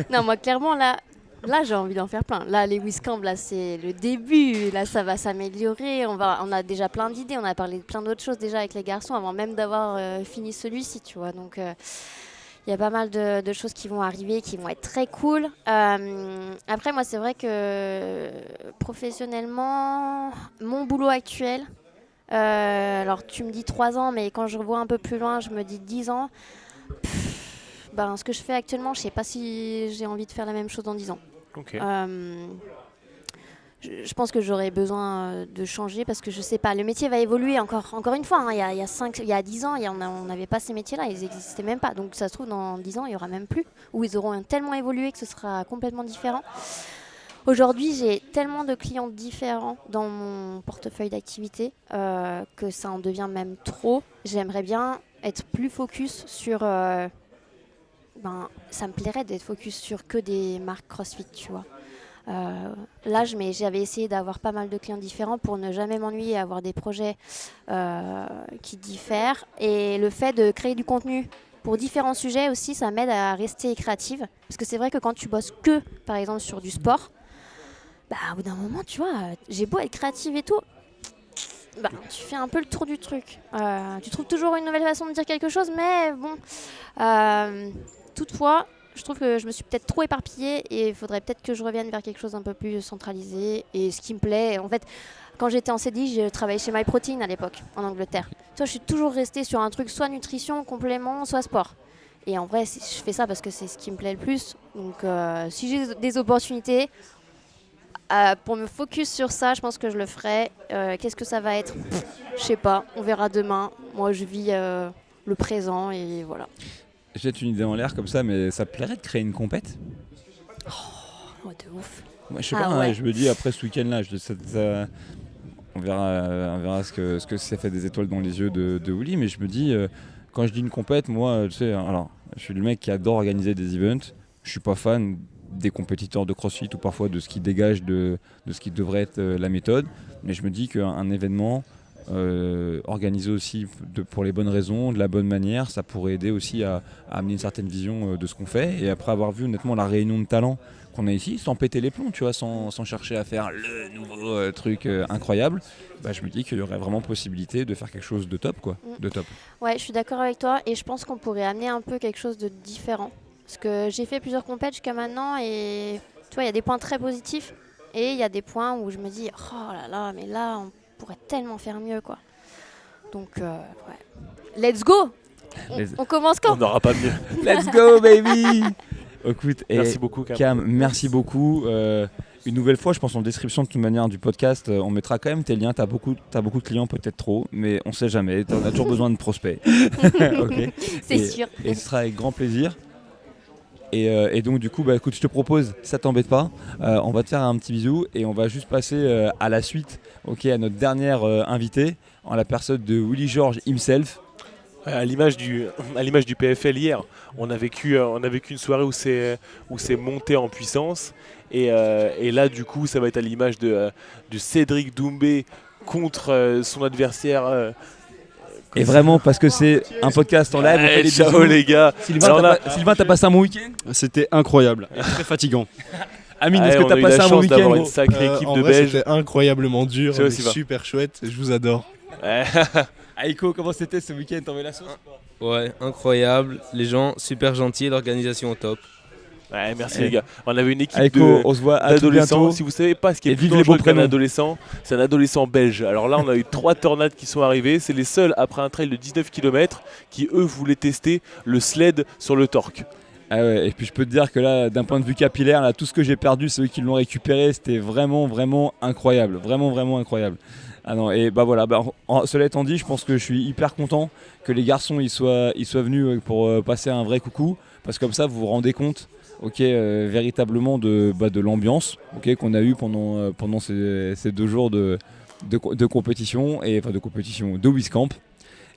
Non, moi clairement là j'ai envie d'en faire plein. Là les WISCamp, là c'est le début. Là ça va s'améliorer. On a déjà plein d'idées. On a parlé de plein d'autres choses déjà avec les garçons avant même d'avoir fini celui-ci, tu vois. Donc il y a pas mal de choses qui vont arriver, qui vont être très cool. Après, moi, c'est vrai que professionnellement, mon boulot actuel, alors tu me dis 3 ans, mais quand je revois un peu plus loin, je me dis 10 ans. ce que je fais actuellement, je sais pas si j'ai envie de faire la même chose dans 10 ans. Ok. Je pense que j'aurais besoin de changer parce que je sais pas, le métier va évoluer encore une fois. Hein, il y a 10 ans, on n'avait pas ces métiers-là, ils n'existaient même pas. Donc ça se trouve, dans 10 ans, il n'y aura même plus. Ou ils auront tellement évolué que ce sera complètement différent. Aujourd'hui, j'ai tellement de clients différents dans mon portefeuille d'activités que ça en devient même trop. J'aimerais bien être plus focus sur... ça me plairait d'être focus sur que des marques CrossFit, tu vois. Là, j'avais essayé d'avoir pas mal de clients différents pour ne jamais m'ennuyer, avoir des projets qui diffèrent. Et le fait de créer du contenu pour différents sujets aussi, ça m'aide à rester créative. Parce que c'est vrai que quand tu bosses que, par exemple, sur du sport, au bout d'un moment, tu vois, j'ai beau être créative et tout, tu fais un peu le tour du truc. Tu trouves toujours une nouvelle façon de dire quelque chose, mais bon. Toutefois, je trouve que je me suis peut-être trop éparpillée et il faudrait peut-être que je revienne vers quelque chose un peu plus centralisé. Et ce qui me plaît, en fait, quand j'étais en CDI, j'ai travaillé chez MyProtein à l'époque, en Angleterre. Toi, je suis toujours restée sur un truc soit nutrition, complément, soit sport. Et en vrai, je fais ça parce que c'est ce qui me plaît le plus. Donc, si j'ai des opportunités pour me focus sur ça, je pense que je le ferai. Qu'est-ce que ça va être ? Je sais pas, on verra demain. Moi, je vis le présent et voilà. Jette une idée en l'air comme ça, mais ça te plairait de créer une compète ? Oh, de ouf. Moi, je sais pas, ouais. Je me dis après ce week-end-là, on verra ce que ça fait des étoiles dans les yeux de Willy, mais je me dis, quand je dis une compète, moi, tu sais, alors, je suis le mec qui adore organiser des events, je suis pas fan des compétiteurs de CrossFit ou parfois de ce qui dégage de ce qui devrait être la méthode, mais je me dis qu'un événement organisé aussi pour les bonnes raisons, de la bonne manière, ça pourrait aider aussi à amener une certaine vision de ce qu'on fait. Et après avoir vu honnêtement la réunion de talents qu'on a ici, sans péter les plombs, tu vois, sans chercher à faire le nouveau truc incroyable, je me dis qu'il y aurait vraiment possibilité de faire quelque chose de top, quoi, de top. Ouais, je suis d'accord avec toi et je pense qu'on pourrait amener un peu quelque chose de différent. Parce que j'ai fait plusieurs compètes jusqu'à maintenant et tu vois, il y a des points très positifs et il y a des points où je me dis oh là là, mais là on pourrait tellement faire mieux, quoi. Donc ouais. Let's go. On commence quand ? On n'aura pas mieux. Let's go baby. Écoute, merci beaucoup Cam, merci beaucoup. Une nouvelle fois, je pense en description de toute manière du podcast, on mettra quand même tes liens. T'as beaucoup de clients, peut-être trop, mais on sait jamais. On a toujours besoin de prospects. Okay. C'est sûr. Et ce sera avec grand plaisir. Et donc du coup, écoute, je te propose, ça t'embête pas, on va te faire un petit bisou et on va juste passer à la suite, à notre dernière invité, en la personne de Willy George himself. À l'image du PFL hier, on a vécu une soirée où c'est monté en puissance et là du coup ça va être à l'image de Cédric Doumbé contre son adversaire. Et vraiment parce que c'est un podcast en live. Allez, ciao les gars. Sylvain, t'as passé un bon week-end ? C'était incroyable et très fatigant. Amine, est-ce que t'as passé un bon week-end ? D'avoir une sacrée équipe de Belges. C'était incroyablement dur, mais super chouette. Je vous adore. Aïko, comment c'était ce week-end ? T'en mets la sauce ? Ouais, incroyable. Les gens super gentils, l'organisation au top. Ouais, merci les gars. On avait une équipe Aïko, on se voit à tout bientôt. Si vous savez pas ce qui est plus dangereux qu'un adolescent, c'est un adolescent belge. Alors là, on a eu 3 tornades qui sont arrivées. C'est les seuls après un trail de 19 km qui eux voulaient tester le sled sur le torque. Ah ouais, et puis je peux te dire que là, d'un point de vue capillaire, là, tout ce que j'ai perdu, c'est eux qui l'ont récupéré. C'était vraiment, vraiment incroyable. Vraiment, vraiment incroyable. Ah non, et voilà, cela étant dit, je pense que je suis hyper content que les garçons ils soient venus pour passer un vrai coucou. Parce que comme ça, vous vous rendez compte véritablement de l'ambiance qu'on a eu pendant ces 2 jours de compétition, de WISCamp.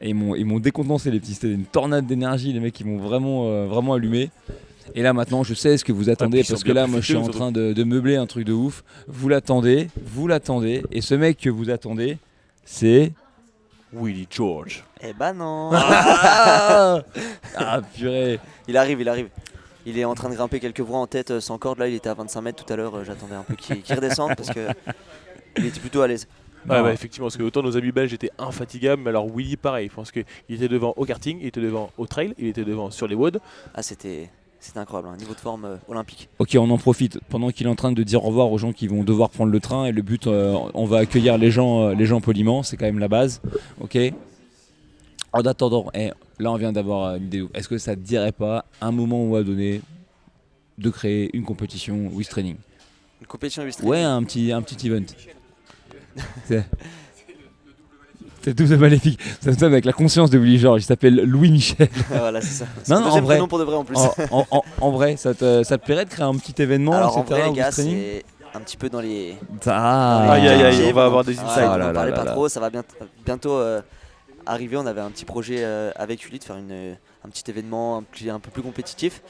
Et ils m'ont décontenancé les petits, c'était une tornade d'énergie, les mecs ils m'ont vraiment allumé. Et là maintenant je sais ce que vous attendez parce que là moi je suis en train de meubler un truc de ouf. Vous l'attendez, et ce mec que vous attendez, c'est Willy George. Eh non. Ah purée. Il arrive. Il est en train de grimper quelques voies en tête sans corde. Là il était à 25 mètres tout à l'heure, j'attendais un peu qu'il redescende parce que il était plutôt à l'aise. Ouais, effectivement, parce que autant nos amis belges étaient infatigables, mais alors Willy pareil, je pense qu'il était devant au karting, il était devant au trail, il était devant sur les woods. Ah c'était incroyable, un niveau de forme olympique. Ok, on en profite pendant qu'il est en train de dire au revoir aux gens qui vont devoir prendre le train et le but, on va accueillir les gens poliment, c'est quand même la base. Ok. En attendant, là on vient d'avoir une idée. Est-ce que ça te dirait pas, un moment ou à donner, de créer une compétition Wiz Training? Une compétition illustrée. Ouais, un petit event. C'est double maléfique. Ça me semble avec la conscience de Willy Georges. Il s'appelle Louis Michel. Voilà, c'est ça. Non, Son en deuxième vrai. prénom pour de vrai en plus. En vrai, ça te plairait de créer un petit événement, Alors en etc. vrai, les Wiz gars, Training c'est un petit peu dans les. Ah, Aïe, aïe, aïe, J'ai- on va avoir des Ah, insights. on Oh là en là parlait là pas là. trop, ça va bientôt arriver. On avait un petit projet avec Uli de faire un petit événement un peu plus compétitif.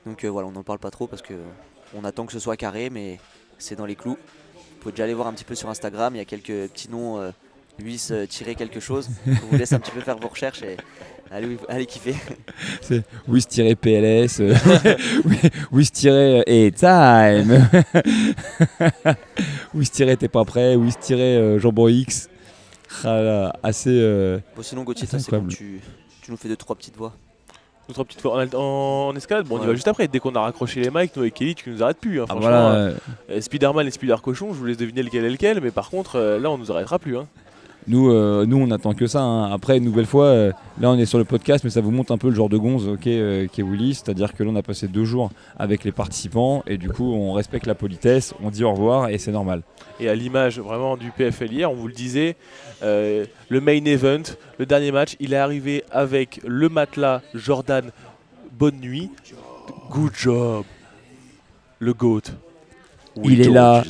Donc voilà, on n'en parle pas trop parce que on attend que ce soit carré, mais c'est dans les clous. Vous pouvez déjà aller voir un petit peu sur Instagram, il y a quelques petits noms, Wiz-quelque chose. Je vous laisse un petit peu faire vos recherches et allez kiffer. c'est Wiz-PLS, Wiz-et time, Wiz-t'es pas prêt, Wiz-Jambon X. Ah là, assez. Bon, sinon, Gauthier, C'est toi, c'est quand incroyable. tu nous fais 2-3 petites voix. Deux, trois petites fois en escalade. Bon, on y Ouais. va juste après. Dès qu'on a raccroché les mics, nous avec Kelly, tu nous arrêtes plus. Hein. Ah, Franchement, voilà. Spider-Man et Spider-Cochon, je vous laisse deviner lequel est lequel. Mais par contre, là, on nous arrêtera plus. Hein. Nous, on attend que ça. Hein. Après, une nouvelle fois, là, on est sur le podcast, mais ça vous montre un peu le genre de gonze qu'est Willy. C'est-à-dire que là, on a passé 2 jours avec les participants et du coup, on respecte la politesse, on dit au revoir et c'est normal. Et à l'image vraiment du PFL hier, on vous le disait, le main event, le dernier match, il est arrivé avec le matelas Jordan. Bonne nuit. Good job. Le GOAT. Il est là.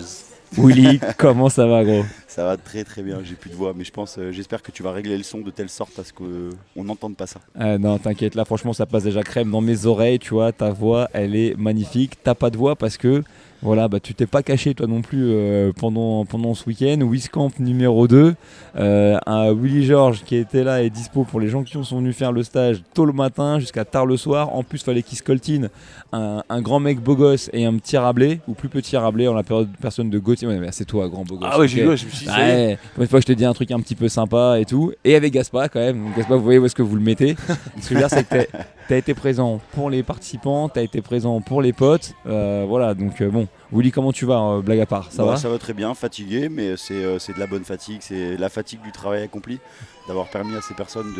Willy, comment ça va, gros? Ça va très très bien, j'ai plus de voix, mais j'espère que tu vas régler le son de telle sorte à ce qu'on n'entende pas ça. Non, t'inquiète, là, franchement, ça passe déjà crème dans mes oreilles, tu vois. Ta voix, elle est magnifique. T'as pas de voix parce que, voilà, bah, tu t'es pas caché, toi non plus, pendant ce week-end. WizCamp numéro 2. Un Willy Georges qui était là et dispo pour les gens qui sont venus faire le stage tôt le matin jusqu'à tard le soir. En plus, fallait qu'il scoltine un grand mec beau gosse et un petit Rabelais, ou plus petit Rabelais en la personne de Gauthier. Ouais, mais c'est toi, grand beau gosse. Ah ouais, ok. j'ai vu, je me suis dit, ça y est. Ouais, une fois je te dis un truc un petit peu sympa et tout. Et avec Gaspa quand même. Donc Gaspa, vous voyez où est-ce que vous le mettez. Ce que je veux dire, c'est que t'as été présent pour les participants, t'as été présent pour les potes. Voilà, donc bon. Willy, comment tu vas, blague à part? Ça va? Ça va très bien, fatigué, mais c'est de la bonne fatigue. C'est la fatigue du travail accompli, d'avoir permis à ces personnes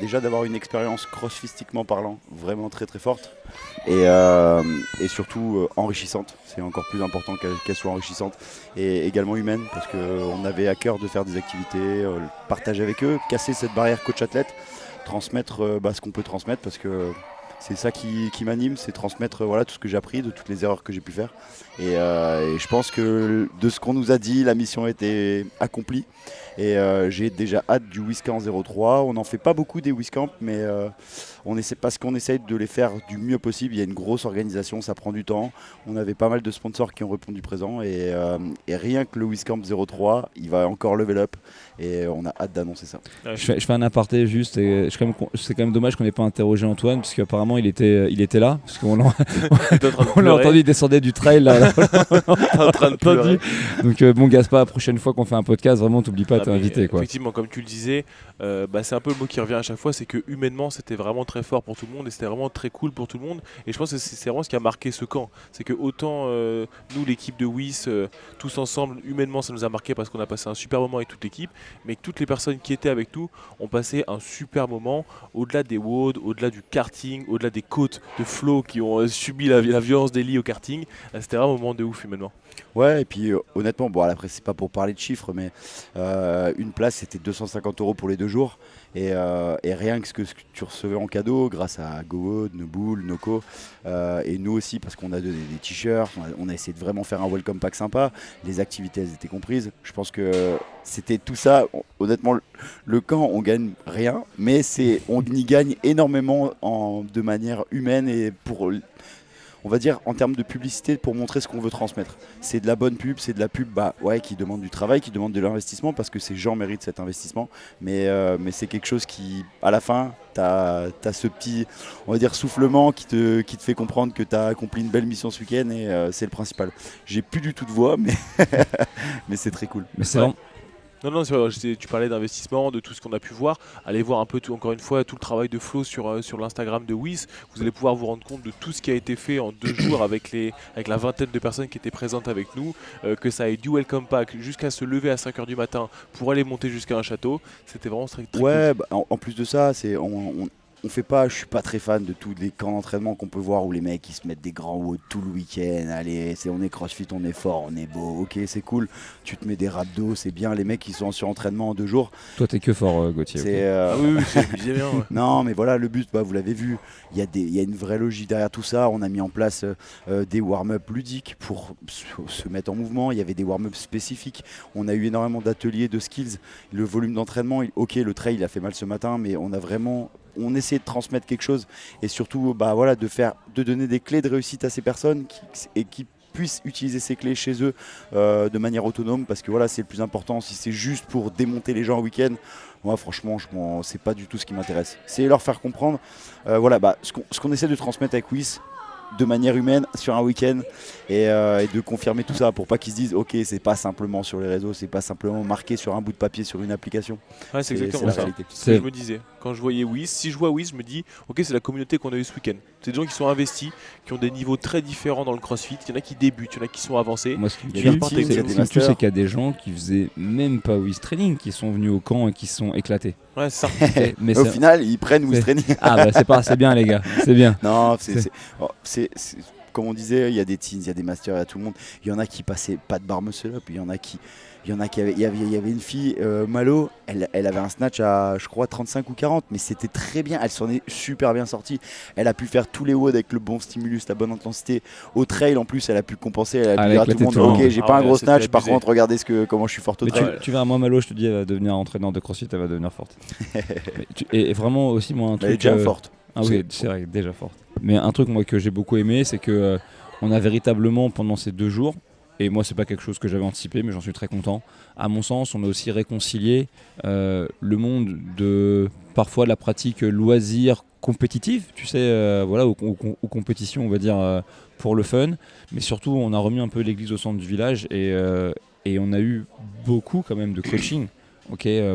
déjà d'avoir une expérience crossfistiquement parlant vraiment très très forte et surtout enrichissante. C'est encore plus important qu'elle soit enrichissante et également humaine parce qu'on avait à cœur de faire des activités, partager avec eux, casser cette barrière coach-athlète, transmettre ce qu'on peut transmettre parce que c'est ça qui m'anime, c'est transmettre tout ce que j'ai appris, de toutes les erreurs que j'ai pu faire. Et je pense que de ce qu'on nous a dit, la mission a été accomplie. Et j'ai déjà hâte du WizCamp 03. On n'en fait pas beaucoup des WizCamp, mais parce qu'on essaye de les faire du mieux possible. Il y a une grosse organisation, ça prend du temps. On avait pas mal de sponsors qui ont répondu présent. Et rien que le WizCamp 03, il va encore level up. Et on a hâte d'annoncer ça. Je fais un aparté juste. Et c'est quand même dommage qu'on n'ait pas interrogé Antoine, parce qu'apparemment il était là. Parce qu'on l'a entendu, il descendait du trail. Là, en train de pleurer. Donc bon, Gaspard, la prochaine fois qu'on fait un podcast, vraiment, t'oublies pas, t'es invité. Quoi. Effectivement, comme tu le disais, c'est un peu le mot qui revient à chaque fois, c'est que humainement c'était vraiment très fort pour tout le monde et c'était vraiment très cool pour tout le monde. Et je pense que c'est vraiment ce qui a marqué ce camp. C'est que autant nous, l'équipe de Wiz, tous ensemble, humainement ça nous a marqué parce qu'on a passé un super moment avec toute l'équipe, mais que toutes les personnes qui étaient avec nous ont passé un super moment au-delà des WOD, au-delà du karting, au-delà des côtes de flow qui ont subi la violence des lits au karting. C'était vraiment un moment de ouf humainement. Ouais, et puis honnêtement, après c'est pas pour parler de chiffres, mais une place c'était 250 € pour les 2 jours. Et rien que ce que tu recevais en cadeau, grâce à GoWood, Nobull, Noco, et nous aussi, parce qu'on a donné des t-shirts, on a essayé de vraiment faire un welcome pack sympa. Les activités, elles étaient comprises. Je pense que c'était tout ça. Honnêtement, le camp, on gagne rien, mais on y gagne énormément de manière humaine et pour... On va dire en termes de publicité pour montrer ce qu'on veut transmettre. C'est de la bonne pub, c'est de la pub qui demande du travail, qui demande de l'investissement parce que ces gens méritent cet investissement. Mais c'est quelque chose qui, à la fin, tu as ce petit, on va dire, soufflement qui te fait comprendre que tu as accompli une belle mission ce week-end et c'est le principal. J'ai plus du tout de voix, mais c'est très cool. Mais c'est vraiment... Non, c'est vrai, tu parlais d'investissement, de tout ce qu'on a pu voir. Allez voir un peu, encore une fois, tout le travail de Flo sur l'Instagram de Wiz. Vous allez pouvoir vous rendre compte de tout ce qui a été fait en 2 jours avec la vingtaine de personnes qui étaient présentes avec nous. Que ça ait du welcome pack jusqu'à se lever à 5h du matin pour aller monter jusqu'à un château. C'était vraiment très cool. Ouais, bah, en plus de ça, on fait pas, je suis pas très fan de tous les camps d'entraînement qu'on peut voir où les mecs ils se mettent des grands hauts tout le week-end. Allez, on est crossfit, on est fort, on est beau, ok, c'est cool. Tu te mets des rhabdos, c'est bien. Les mecs qui sont en surentraînement en 2 jours. Toi, t'es que fort, Gauthier. Oui, je disais bien. Ouais. Non, mais voilà, le but, vous l'avez vu, il y a une vraie logique derrière tout ça. On a mis en place des warm-up ludiques pour se mettre en mouvement. Il y avait des warm-up spécifiques. On a eu énormément d'ateliers, de skills. Le volume d'entraînement, ok, le trail a fait mal ce matin, mais on essayait de transmettre quelque chose et surtout de donner des clés de réussite à ces personnes qui puissent utiliser ces clés chez eux de manière autonome, parce que voilà, c'est le plus important. Si c'est juste pour démonter les gens en week-end, moi franchement c'est pas du tout ce qui m'intéresse. C'est leur faire comprendre ce qu'on essaie de transmettre avec Wiz de manière humaine sur un week-end et de confirmer tout ça pour pas qu'ils se disent ok, c'est pas simplement sur les réseaux, c'est pas simplement marqué sur un bout de papier sur une application. Ouais, c'est exactement ça. C'est ce que je me disais quand je voyais Wiz. Si je vois Wiz, je me dis ok, c'est la communauté qu'on a eu ce week-end. C'est des gens qui sont investis, qui ont des niveaux très différents dans le crossfit. Il y en a qui débutent, il y en a qui sont avancés. Moi, ce qui me tue, c'est qu'il y a des gens qui faisaient même pas Wiz Training, qui sont venus au camp et qui se sont éclatés. Ouais, c'est ça. Mais au final, ils prennent Wiz Training. Ah bah c'est bien les gars, c'est bien. Non, c'est comme on disait, il y a des teens, il y a des masters, il y a tout le monde. Il y en a qui passaient pas de bar muscle up, il y avait une fille, Malo, elle avait un snatch à je crois 35 ou 40, mais c'était très bien, elle s'en est super bien sortie. Elle a pu faire tous les WOD avec le bon stimulus, la bonne intensité. Au trail en plus, elle a pu compenser, elle a pu dire à tout le monde ok, j'ai pas un gros snatch, par contre regardez comment je suis forte au trail. Tu verras, moi Malo, je te dis, elle va devenir entraîneur de CrossFit, elle va devenir forte. et vraiment aussi moi un truc. Elle est déjà forte. Ah oui, c'est vrai, déjà forte. Mais un truc moi que j'ai beaucoup aimé, c'est que on a véritablement pendant ces 2 jours, et moi c'est pas quelque chose que j'avais anticipé, mais j'en suis très content. À mon sens, on a aussi réconcilié le monde de parfois la pratique loisir compétitive, tu sais, aux compétitions, on va dire pour le fun, mais surtout on a remis un peu l'église au centre du village et on a eu beaucoup quand même de coaching.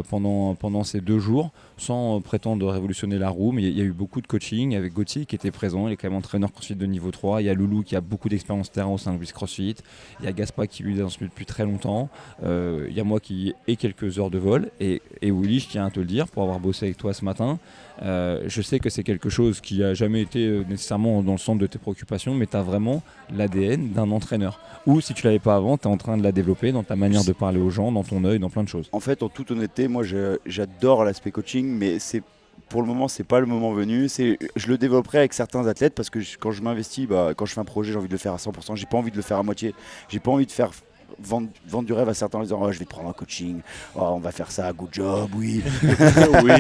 Pendant ces 2 jours, sans prétendre révolutionner la roue, mais il y a eu beaucoup de coaching avec Gauthier qui était présent, il est quand même entraîneur CrossFit de niveau 3, il y a Loulou qui a beaucoup d'expérience terrain au sein de Wiz CrossFit, il y a Gaspard qui lui est dans ce milieu depuis très longtemps, il y a moi qui ai quelques heures de vol, et Willy, je tiens à te le dire, pour avoir bossé avec toi ce matin, je sais que c'est quelque chose qui n'a jamais été nécessairement dans le centre de tes préoccupations, mais tu as vraiment l'ADN d'un entraîneur. Ou si tu l'avais pas avant, tu es en train de la développer dans ta manière de parler aux gens, dans ton œil, dans plein de choses. En fait, en toute honnêteté, moi j'adore l'aspect coaching, mais pour le moment, c'est pas le moment venu. Je le développerai avec certains athlètes parce que quand je m'investis, quand je fais un projet, j'ai envie de le faire à 100%. J'ai pas envie de le faire à moitié. J'ai pas envie de faire vendre du rêve à certains en disant je vais te prendre un coaching, on va faire ça, good job, oui. Oui.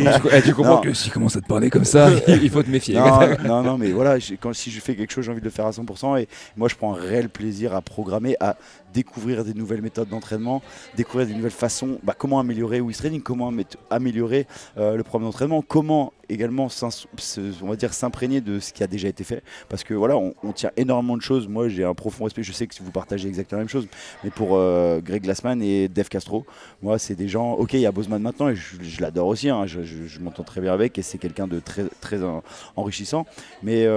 Tu comprends que s'il commence à te parler comme ça, il faut te méfier. Non, mais voilà, si je fais quelque chose, j'ai envie de le faire à 100%. Et moi, je prends un réel plaisir à programmer, à découvrir des nouvelles méthodes d'entraînement, découvrir des nouvelles façons, comment améliorer Wiz Training, comment améliorer le programme d'entraînement, comment également on va dire s'imprégner de ce qui a déjà été fait, parce que voilà, on tient énormément de choses. Moi, j'ai un profond respect, je sais que vous partagez exactement la même chose, mais pour Greg Glassman et Dave Castro, moi c'est des gens, ok, il y a Bozeman maintenant et je l'adore aussi, hein, je m'entends très bien avec et c'est quelqu'un de très, très enrichissant, mais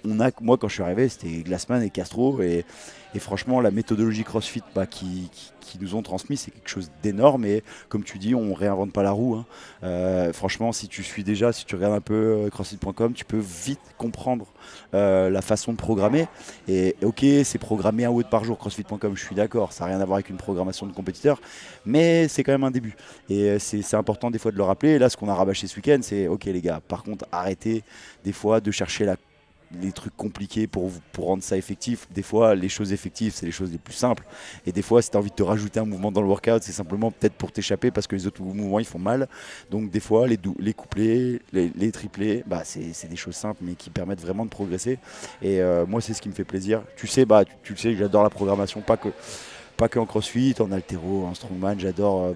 moi quand je suis arrivé, c'était Glassman et Castro, et franchement la méthodologie CrossFit qui nous ont transmis, c'est quelque chose d'énorme, et comme tu dis, on réinvente pas la roue, hein. Franchement, si tu regardes un peu crossfit.com, tu peux vite comprendre la façon de programmer, et ok, c'est programmer un WOD par jour, crossfit.com, je suis d'accord, ça n'a rien à voir avec une programmation de compétiteur, mais c'est quand même un début, et c'est important des fois de le rappeler. Et là, ce qu'on a rabâché ce week-end, c'est ok les gars, par contre arrêtez des fois de chercher les trucs compliqués pour rendre ça effectif. Des fois, les choses effectives, c'est les choses les plus simples. Et des fois, si tu as envie de te rajouter un mouvement dans le workout, c'est simplement peut-être pour t'échapper parce que les autres mouvements, ils font mal. Donc des fois, les couplets, les triplés, c'est des choses simples mais qui permettent vraiment de progresser. Et moi, c'est ce qui me fait plaisir. Tu sais que j'adore la programmation, pas que en crossfit, en haltéro, en strongman, j'adore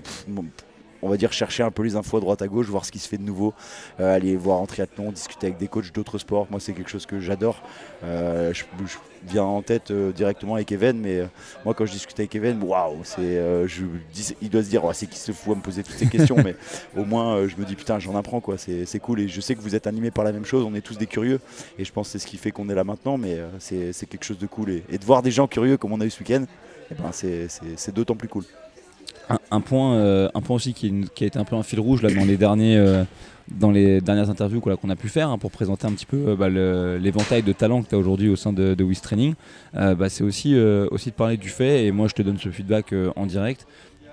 on va dire chercher un peu les infos à droite à gauche, voir ce qui se fait de nouveau, aller voir en triathlon, discuter avec des coachs d'autres sports. Moi c'est quelque chose que j'adore. Je viens en tête directement avec Even, mais moi quand je discute avec Even, waouh, il doit se dire c'est qui se fout à me poser toutes ces questions, mais au moins je me dis putain j'en apprends quoi, c'est cool, et je sais que vous êtes animés par la même chose, on est tous des curieux, et je pense que c'est ce qui fait qu'on est là maintenant, mais c'est quelque chose de cool, et de voir des gens curieux comme on a eu ce week-end, eh ben, c'est d'autant plus cool. Un point aussi qui a été un peu un fil rouge là, dans les dernières interviews qu'on a pu faire pour présenter un petit peu l'éventail de talents que tu as aujourd'hui au sein de WIS Training, c'est aussi de parler du fait, et moi je te donne ce feedback en direct,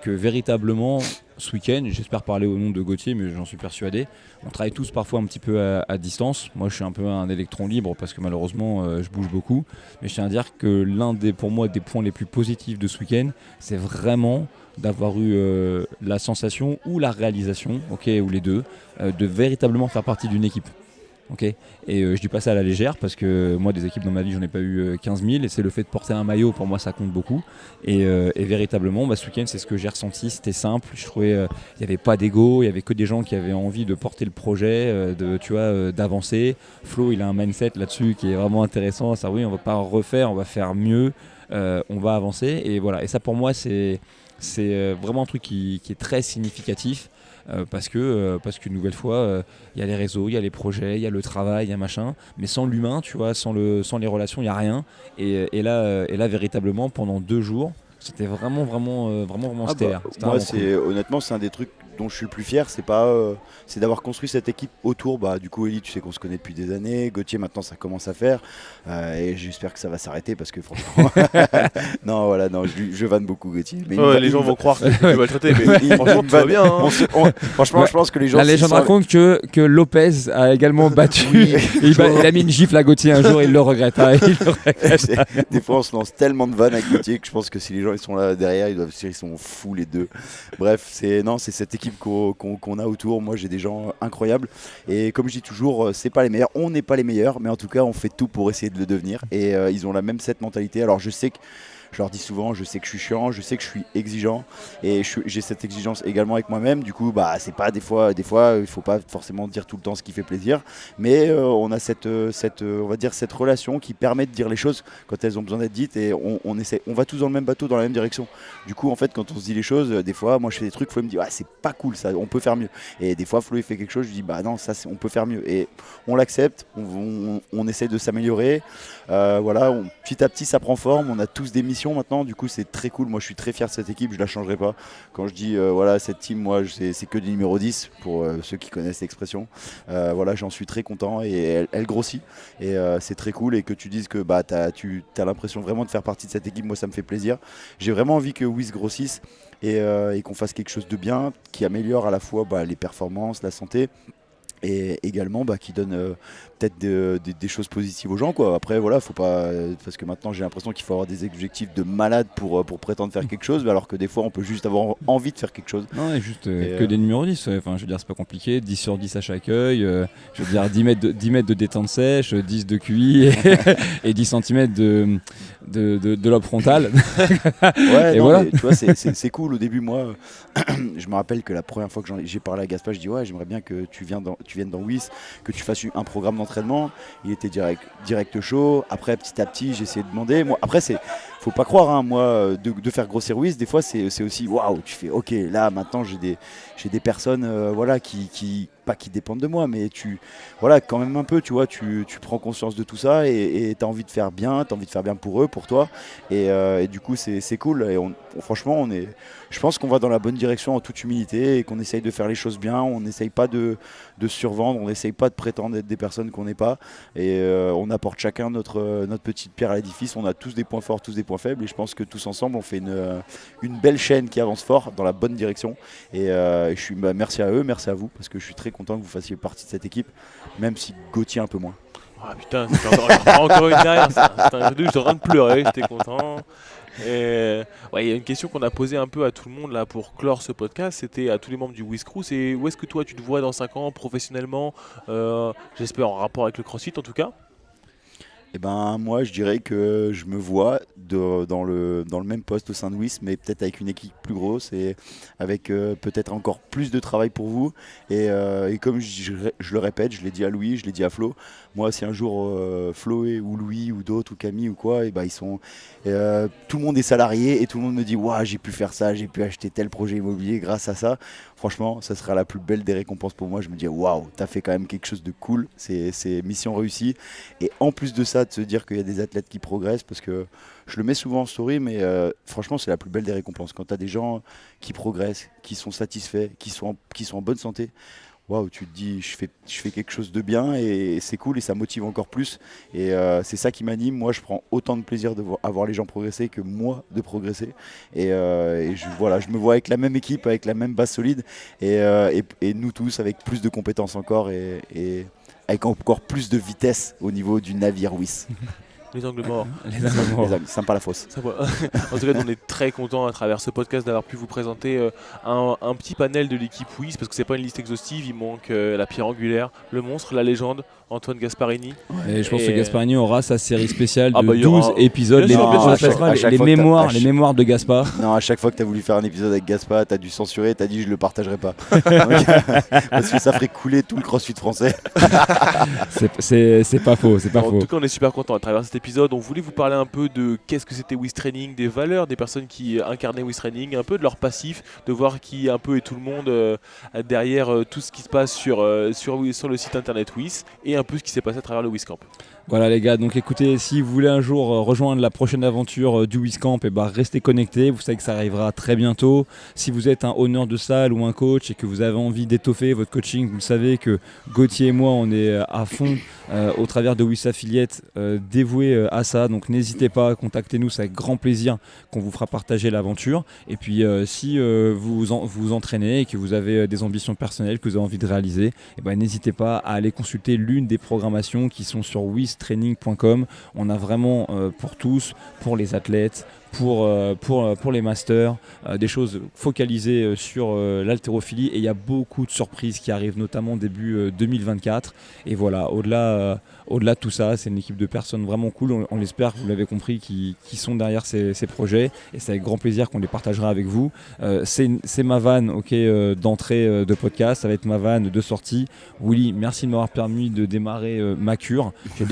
que véritablement ce week-end, j'espère parler au nom de Gauthier, mais j'en suis persuadé, on travaille tous parfois un petit peu à distance. Moi je suis un peu un électron libre parce que malheureusement je bouge beaucoup, mais je tiens à dire que l'un pour moi des points les plus positifs de ce week-end, c'est vraiment d'avoir eu la sensation ou la réalisation, ou les deux, de véritablement faire partie d'une équipe. Et je dis pas ça à la légère parce que moi des équipes dans ma vie j'en ai pas eu 15 000, et c'est le fait de porter un maillot, pour moi ça compte beaucoup, et véritablement ce week-end c'est ce que j'ai ressenti, c'était simple, je trouvais il n'y avait pas d'ego, il y avait que des gens qui avaient envie de porter le projet, d'avancer. Flo il a un mindset là-dessus qui est vraiment intéressant, ça oui on va pas refaire, on va faire mieux, on va avancer, et voilà, et ça pour moi c'est vraiment un truc qui est très significatif. Parce qu'une nouvelle fois, il y a les réseaux, il y a les projets, il y a le travail, il y a machin, mais sans l'humain, sans les relations, il n'y a rien. Et là, véritablement, pendant 2 jours, c'était vraiment stellaire. Moi, honnêtement, c'est un des trucs dont je suis le plus fier, c'est d'avoir construit cette équipe autour. Du coup, Eli, tu sais qu'on se connaît depuis des années. Gauthier, maintenant, ça commence à faire. Et j'espère que ça va s'arrêter parce que franchement, je vanne beaucoup Gauthier. Mais les gens vont croire que tu vas le traiter, mais franchement, tout va bien. Franchement, je pense que les gens. La légende raconte que Lopez a également battu. Il a mis une gifle à Gauthier un jour et il le regrette. Des fois, on se lance tellement de vannes avec Gauthier que je pense que si les gens ils sont là derrière, ils sont fous les deux. Bref, c'est cette équipe qu'on a autour. Moi j'ai des gens incroyables, et comme je dis toujours, c'est pas les meilleurs, on n'est pas les meilleurs, mais en tout cas on fait tout pour essayer de le devenir, et ils ont cette mentalité. Alors je sais que je leur dis souvent, je sais que je suis chiant, je sais que je suis exigeant, et j'ai cette exigence également avec moi-même. Du coup, c'est pas des fois, il faut pas forcément dire tout le temps ce qui fait plaisir, mais on a on va dire cette relation qui permet de dire les choses quand elles ont besoin d'être dites, et on va tous dans le même bateau, dans la même direction. Du coup, en fait, quand on se dit les choses, des fois, moi je fais des trucs, Flo me dit c'est pas cool ça, on peut faire mieux. Et des fois, Flo il fait quelque chose, je dis non, ça on peut faire mieux, et on l'accepte, on essaie de s'améliorer. Petit à petit, ça prend forme. On a tous des missions maintenant, du coup c'est très cool. Moi je suis très fier de cette équipe, je la changerai pas. Quand je dis cette team, moi c'est que du numéro 10 pour ceux qui connaissent l'expression. J'en suis très content, et elle grossit, et c'est très cool. Et que tu dises que tu as l'impression vraiment de faire partie de cette équipe, moi ça me fait plaisir. J'ai vraiment envie que WIS grossisse, et qu'on fasse quelque chose de bien, qui améliore à la fois les performances, la santé, et également qui donne peut-être des choses positives aux gens, quoi. Après faut pas, parce que maintenant j'ai l'impression qu'il faut avoir des objectifs de malade pour prétendre faire quelque chose, alors que des fois on peut juste avoir envie de faire quelque chose. Non, et juste que des numéros 10, je veux dire c'est pas compliqué, 10 sur 10 à chaque œil, je veux dire 10 mètres de détente sèche, 10 de QI et 10 cm de lobe frontal. Ouais, et non, voilà. mais, tu vois, c'est cool. Au début, moi je me rappelle que la première fois que j'ai parlé à Gaspard, je dis j'aimerais bien que tu viennes dans WIS, que tu fasses un programme d'entraînement. Il était direct chaud. Après, petit à petit, j'ai essayé de demander. Moi, après, faut pas croire, moi, de faire grossir WIS, des fois, c'est aussi waouh. Tu fais ok, là maintenant, j'ai des personnes, pas qui dépendent de moi, mais quand même un peu, tu vois, tu prends conscience de tout ça, et tu as envie de faire bien, pour eux, pour toi, et du coup, c'est cool. Et franchement, je pense qu'on va dans la bonne direction en toute humilité, et qu'on essaye de faire les choses bien. On n'essaye pas de survendre, on n'essaye pas de prétendre être des personnes qu'on n'est pas, et on apporte chacun notre petite pierre à l'édifice. On a tous des points forts, tous des points faibles, et je pense que tous ensemble on fait une belle chaîne qui avance fort dans la bonne direction, et je suis merci à eux, merci à vous, parce que je suis très content que vous fassiez partie de cette équipe, même si Gauthier un peu moins. Ah putain, encore une derrière, je suis en train de pleurer, j'étais content. Et il y a une question qu'on a posée un peu à tout le monde là pour clore ce podcast, c'était à tous les membres du WIS Crew, c'est où est-ce que toi tu te vois dans 5 ans professionnellement, j'espère en rapport avec le CrossFit en tout cas. Eh ben, moi, je dirais que je me vois dans le même poste au sein de WIS, mais peut-être avec une équipe plus grosse et avec peut-être encore plus de travail pour vous. Et comme je le répète, je l'ai dit à Louis, je l'ai dit à Flo, moi, si un jour Flo ou Louis ou d'autres ou Camille ou quoi, et ben, tout le monde est salarié et tout le monde me dit waouh, j'ai pu faire ça, j'ai pu acheter tel projet immobilier grâce à ça. Franchement, ça sera la plus belle des récompenses pour moi. Je me dis waouh, t'as fait quand même quelque chose de cool, c'est mission réussie. Et en plus de ça, de se dire qu'il y a des athlètes qui progressent, parce que je le mets souvent en story, mais franchement, c'est la plus belle des récompenses. Quand tu as des gens qui progressent, qui sont satisfaits, qui sont en bonne santé, waouh, tu te dis, je fais quelque chose de bien et c'est cool et ça motive encore plus. Et c'est ça qui m'anime. Moi, je prends autant de plaisir de voir les gens progresser que moi de progresser. Et je me vois avec la même équipe, avec la même base solide et nous tous avec plus de compétences encore et avec encore plus de vitesse au niveau du navire WIS. Les angles morts. Les angles, sympa la fosse. En tout cas, on est très content à travers ce podcast d'avoir pu vous présenter un petit panel de l'équipe WIS, parce que c'est pas une liste exhaustive, il manque la pierre angulaire, le monstre, la légende, Antoine Gasparini. Et je pense que Gasparini aura sa série spéciale de Ah bah, il y 12 aura- épisodes. Bien sûr, bien sûr, on à chaque- appellera à chaque les fois que mémoires, t'as- les mémoires de Gaspard. Non, à chaque fois que tu as voulu faire un épisode avec Gaspard, tu as dû censurer, tu as dit je le partagerai pas. Donc, parce que ça ferait couler tout le crossfit français. C'est pas faux, c'est pas En faux. tout cas, on est super content à travers cet épisode. On voulait vous parler un peu de qu'est-ce que c'était WIS Training, des valeurs des personnes qui incarnaient WIS Training, un peu de leur passif, de voir qui un peu est tout le monde derrière tout ce qui se passe sur le site internet WIS, et un peu ce qui s'est passé à travers le WIS Camp. Voilà les gars, donc écoutez, si vous voulez un jour rejoindre la prochaine aventure du WIS Camp, restez connectés, vous savez que ça arrivera très bientôt. Si vous êtes un owner de salle ou un coach et que vous avez envie d'étoffer votre coaching, vous le savez que Gauthier et moi on est à fond au travers de WIS Affiliate dévoués à ça, donc n'hésitez pas, contactez-nous, c'est avec grand plaisir qu'on vous fera partager l'aventure. Et puis si vous entraînez et que vous avez des ambitions personnelles que vous avez envie de réaliser, n'hésitez pas à aller consulter l'une des programmations qui sont sur wistraining.com. On a vraiment pour tous, pour les athlètes, pour les masters, des choses focalisées sur l'haltérophilie, et il y a beaucoup de surprises qui arrivent, notamment début 2024. Et voilà, au-delà de tout ça, c'est une équipe de personnes vraiment cool, on l'espère, vous l'avez compris, qui sont derrière ces projets, et c'est avec grand plaisir qu'on les partagera avec vous. C'est ma vanne d'entrée de podcast, ça va être ma vanne de sortie. Willy, merci de m'avoir permis de démarrer ma cure. J'ai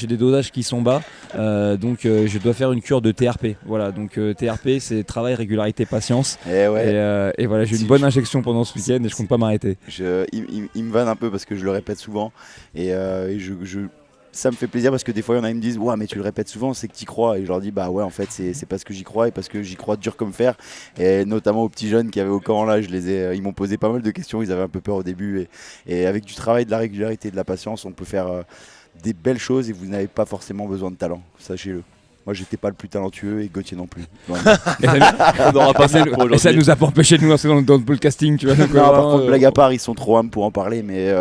des dosages qui sont bas, donc je dois faire une cure de TRP. Voilà, donc TRP, c'est travail, régularité, patience. Et voilà, j'ai eu une bonne injection pendant ce week-end et je compte pas m'arrêter. Il me vanne un peu parce que je le répète souvent et ça me fait plaisir parce que des fois il y en a qui me disent ouais mais tu le répètes souvent, c'est que tu y crois, et je leur dis bah ouais, en fait c'est parce que j'y crois et parce que j'y crois dur comme fer. Et notamment aux petits jeunes qui avaient au camp là, ils m'ont posé pas mal de questions, ils avaient un peu peur au début, et avec du travail, de la régularité et de la patience, on peut faire des belles choses, et vous n'avez pas forcément besoin de talent, sachez-le. Moi, j'étais pas le plus talentueux et Gauthier non plus. Et ça nous a pas empêché de nous lancer dans le podcasting, tu vois. Non, par contre, blague à part, ils sont trop âmes pour en parler, mais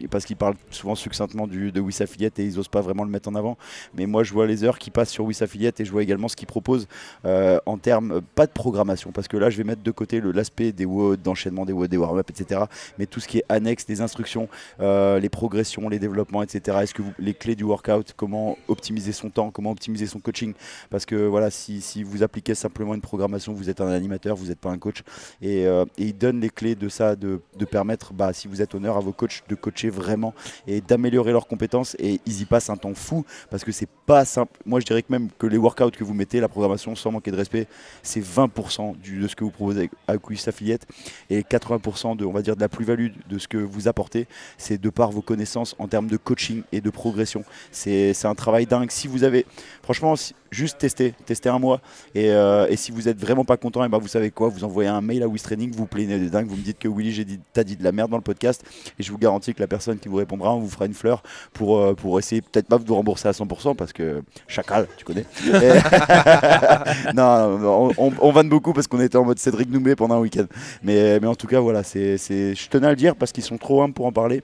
parce qu'ils parlent souvent succinctement de WIS Affiliate et ils osent pas vraiment le mettre en avant. Mais moi, je vois les heures qui passent sur WIS Affiliate et je vois également ce qu'ils proposent en termes, pas de programmation, parce que là, je vais mettre de côté l'aspect des WOD, d'enchaînement des WOD, des warm-up, etc. Mais tout ce qui est annexe, des instructions, les progressions, les développements, etc. Est-ce que les clés du workout, comment optimiser son temps, comment optimiser son coaching. Parce que voilà, si vous appliquez simplement une programmation, vous êtes un animateur, vous n'êtes pas un coach. Et ils donnent les clés de ça, de permettre, si vous êtes honneur à vos coachs, de coacher vraiment et d'améliorer leurs compétences. Et ils y passent un temps fou parce que c'est pas simple. Moi, je dirais que même que les workouts que vous mettez, la programmation, sans manquer de respect, c'est 20% de ce que vous proposez avec WIS Affiliate, et 80% de la plus-value de ce que vous apportez, c'est de par vos connaissances en termes de coaching et de progression. C'est un travail dingue. Si vous avez, franchement, juste tester un mois, et si vous êtes vraiment pas content, vous savez quoi, vous envoyez un mail à WIS Training, vous plaignez de dingue, vous me dites que Willy, t'as dit de la merde dans le podcast, et je vous garantis que la personne qui vous répondra, on vous fera une fleur pour essayer peut-être pas de vous rembourser à 100%, parce que chacal, tu connais. Non, on vanne beaucoup parce qu'on était en mode Cédric Noumet pendant un week-end, mais en tout cas voilà, je tenais à le dire parce qu'ils sont trop humbles pour en parler.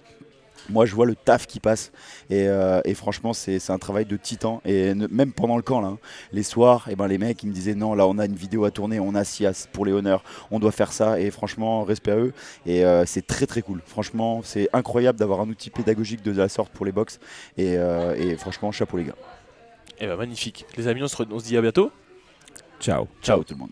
Moi, je vois le taf qui passe, et franchement, c'est un travail de titan. Et même pendant le camp, là, les soirs, les mecs, ils me disaient non, là, on a une vidéo à tourner, on a SIAS pour les honneurs, on doit faire ça. Et franchement, respect à eux. Et c'est très très cool. Franchement, c'est incroyable d'avoir un outil pédagogique de la sorte pour les box. Et franchement, chapeau les gars. Et bah magnifique. Les amis, on se dit à bientôt. Ciao. Ciao tout le monde.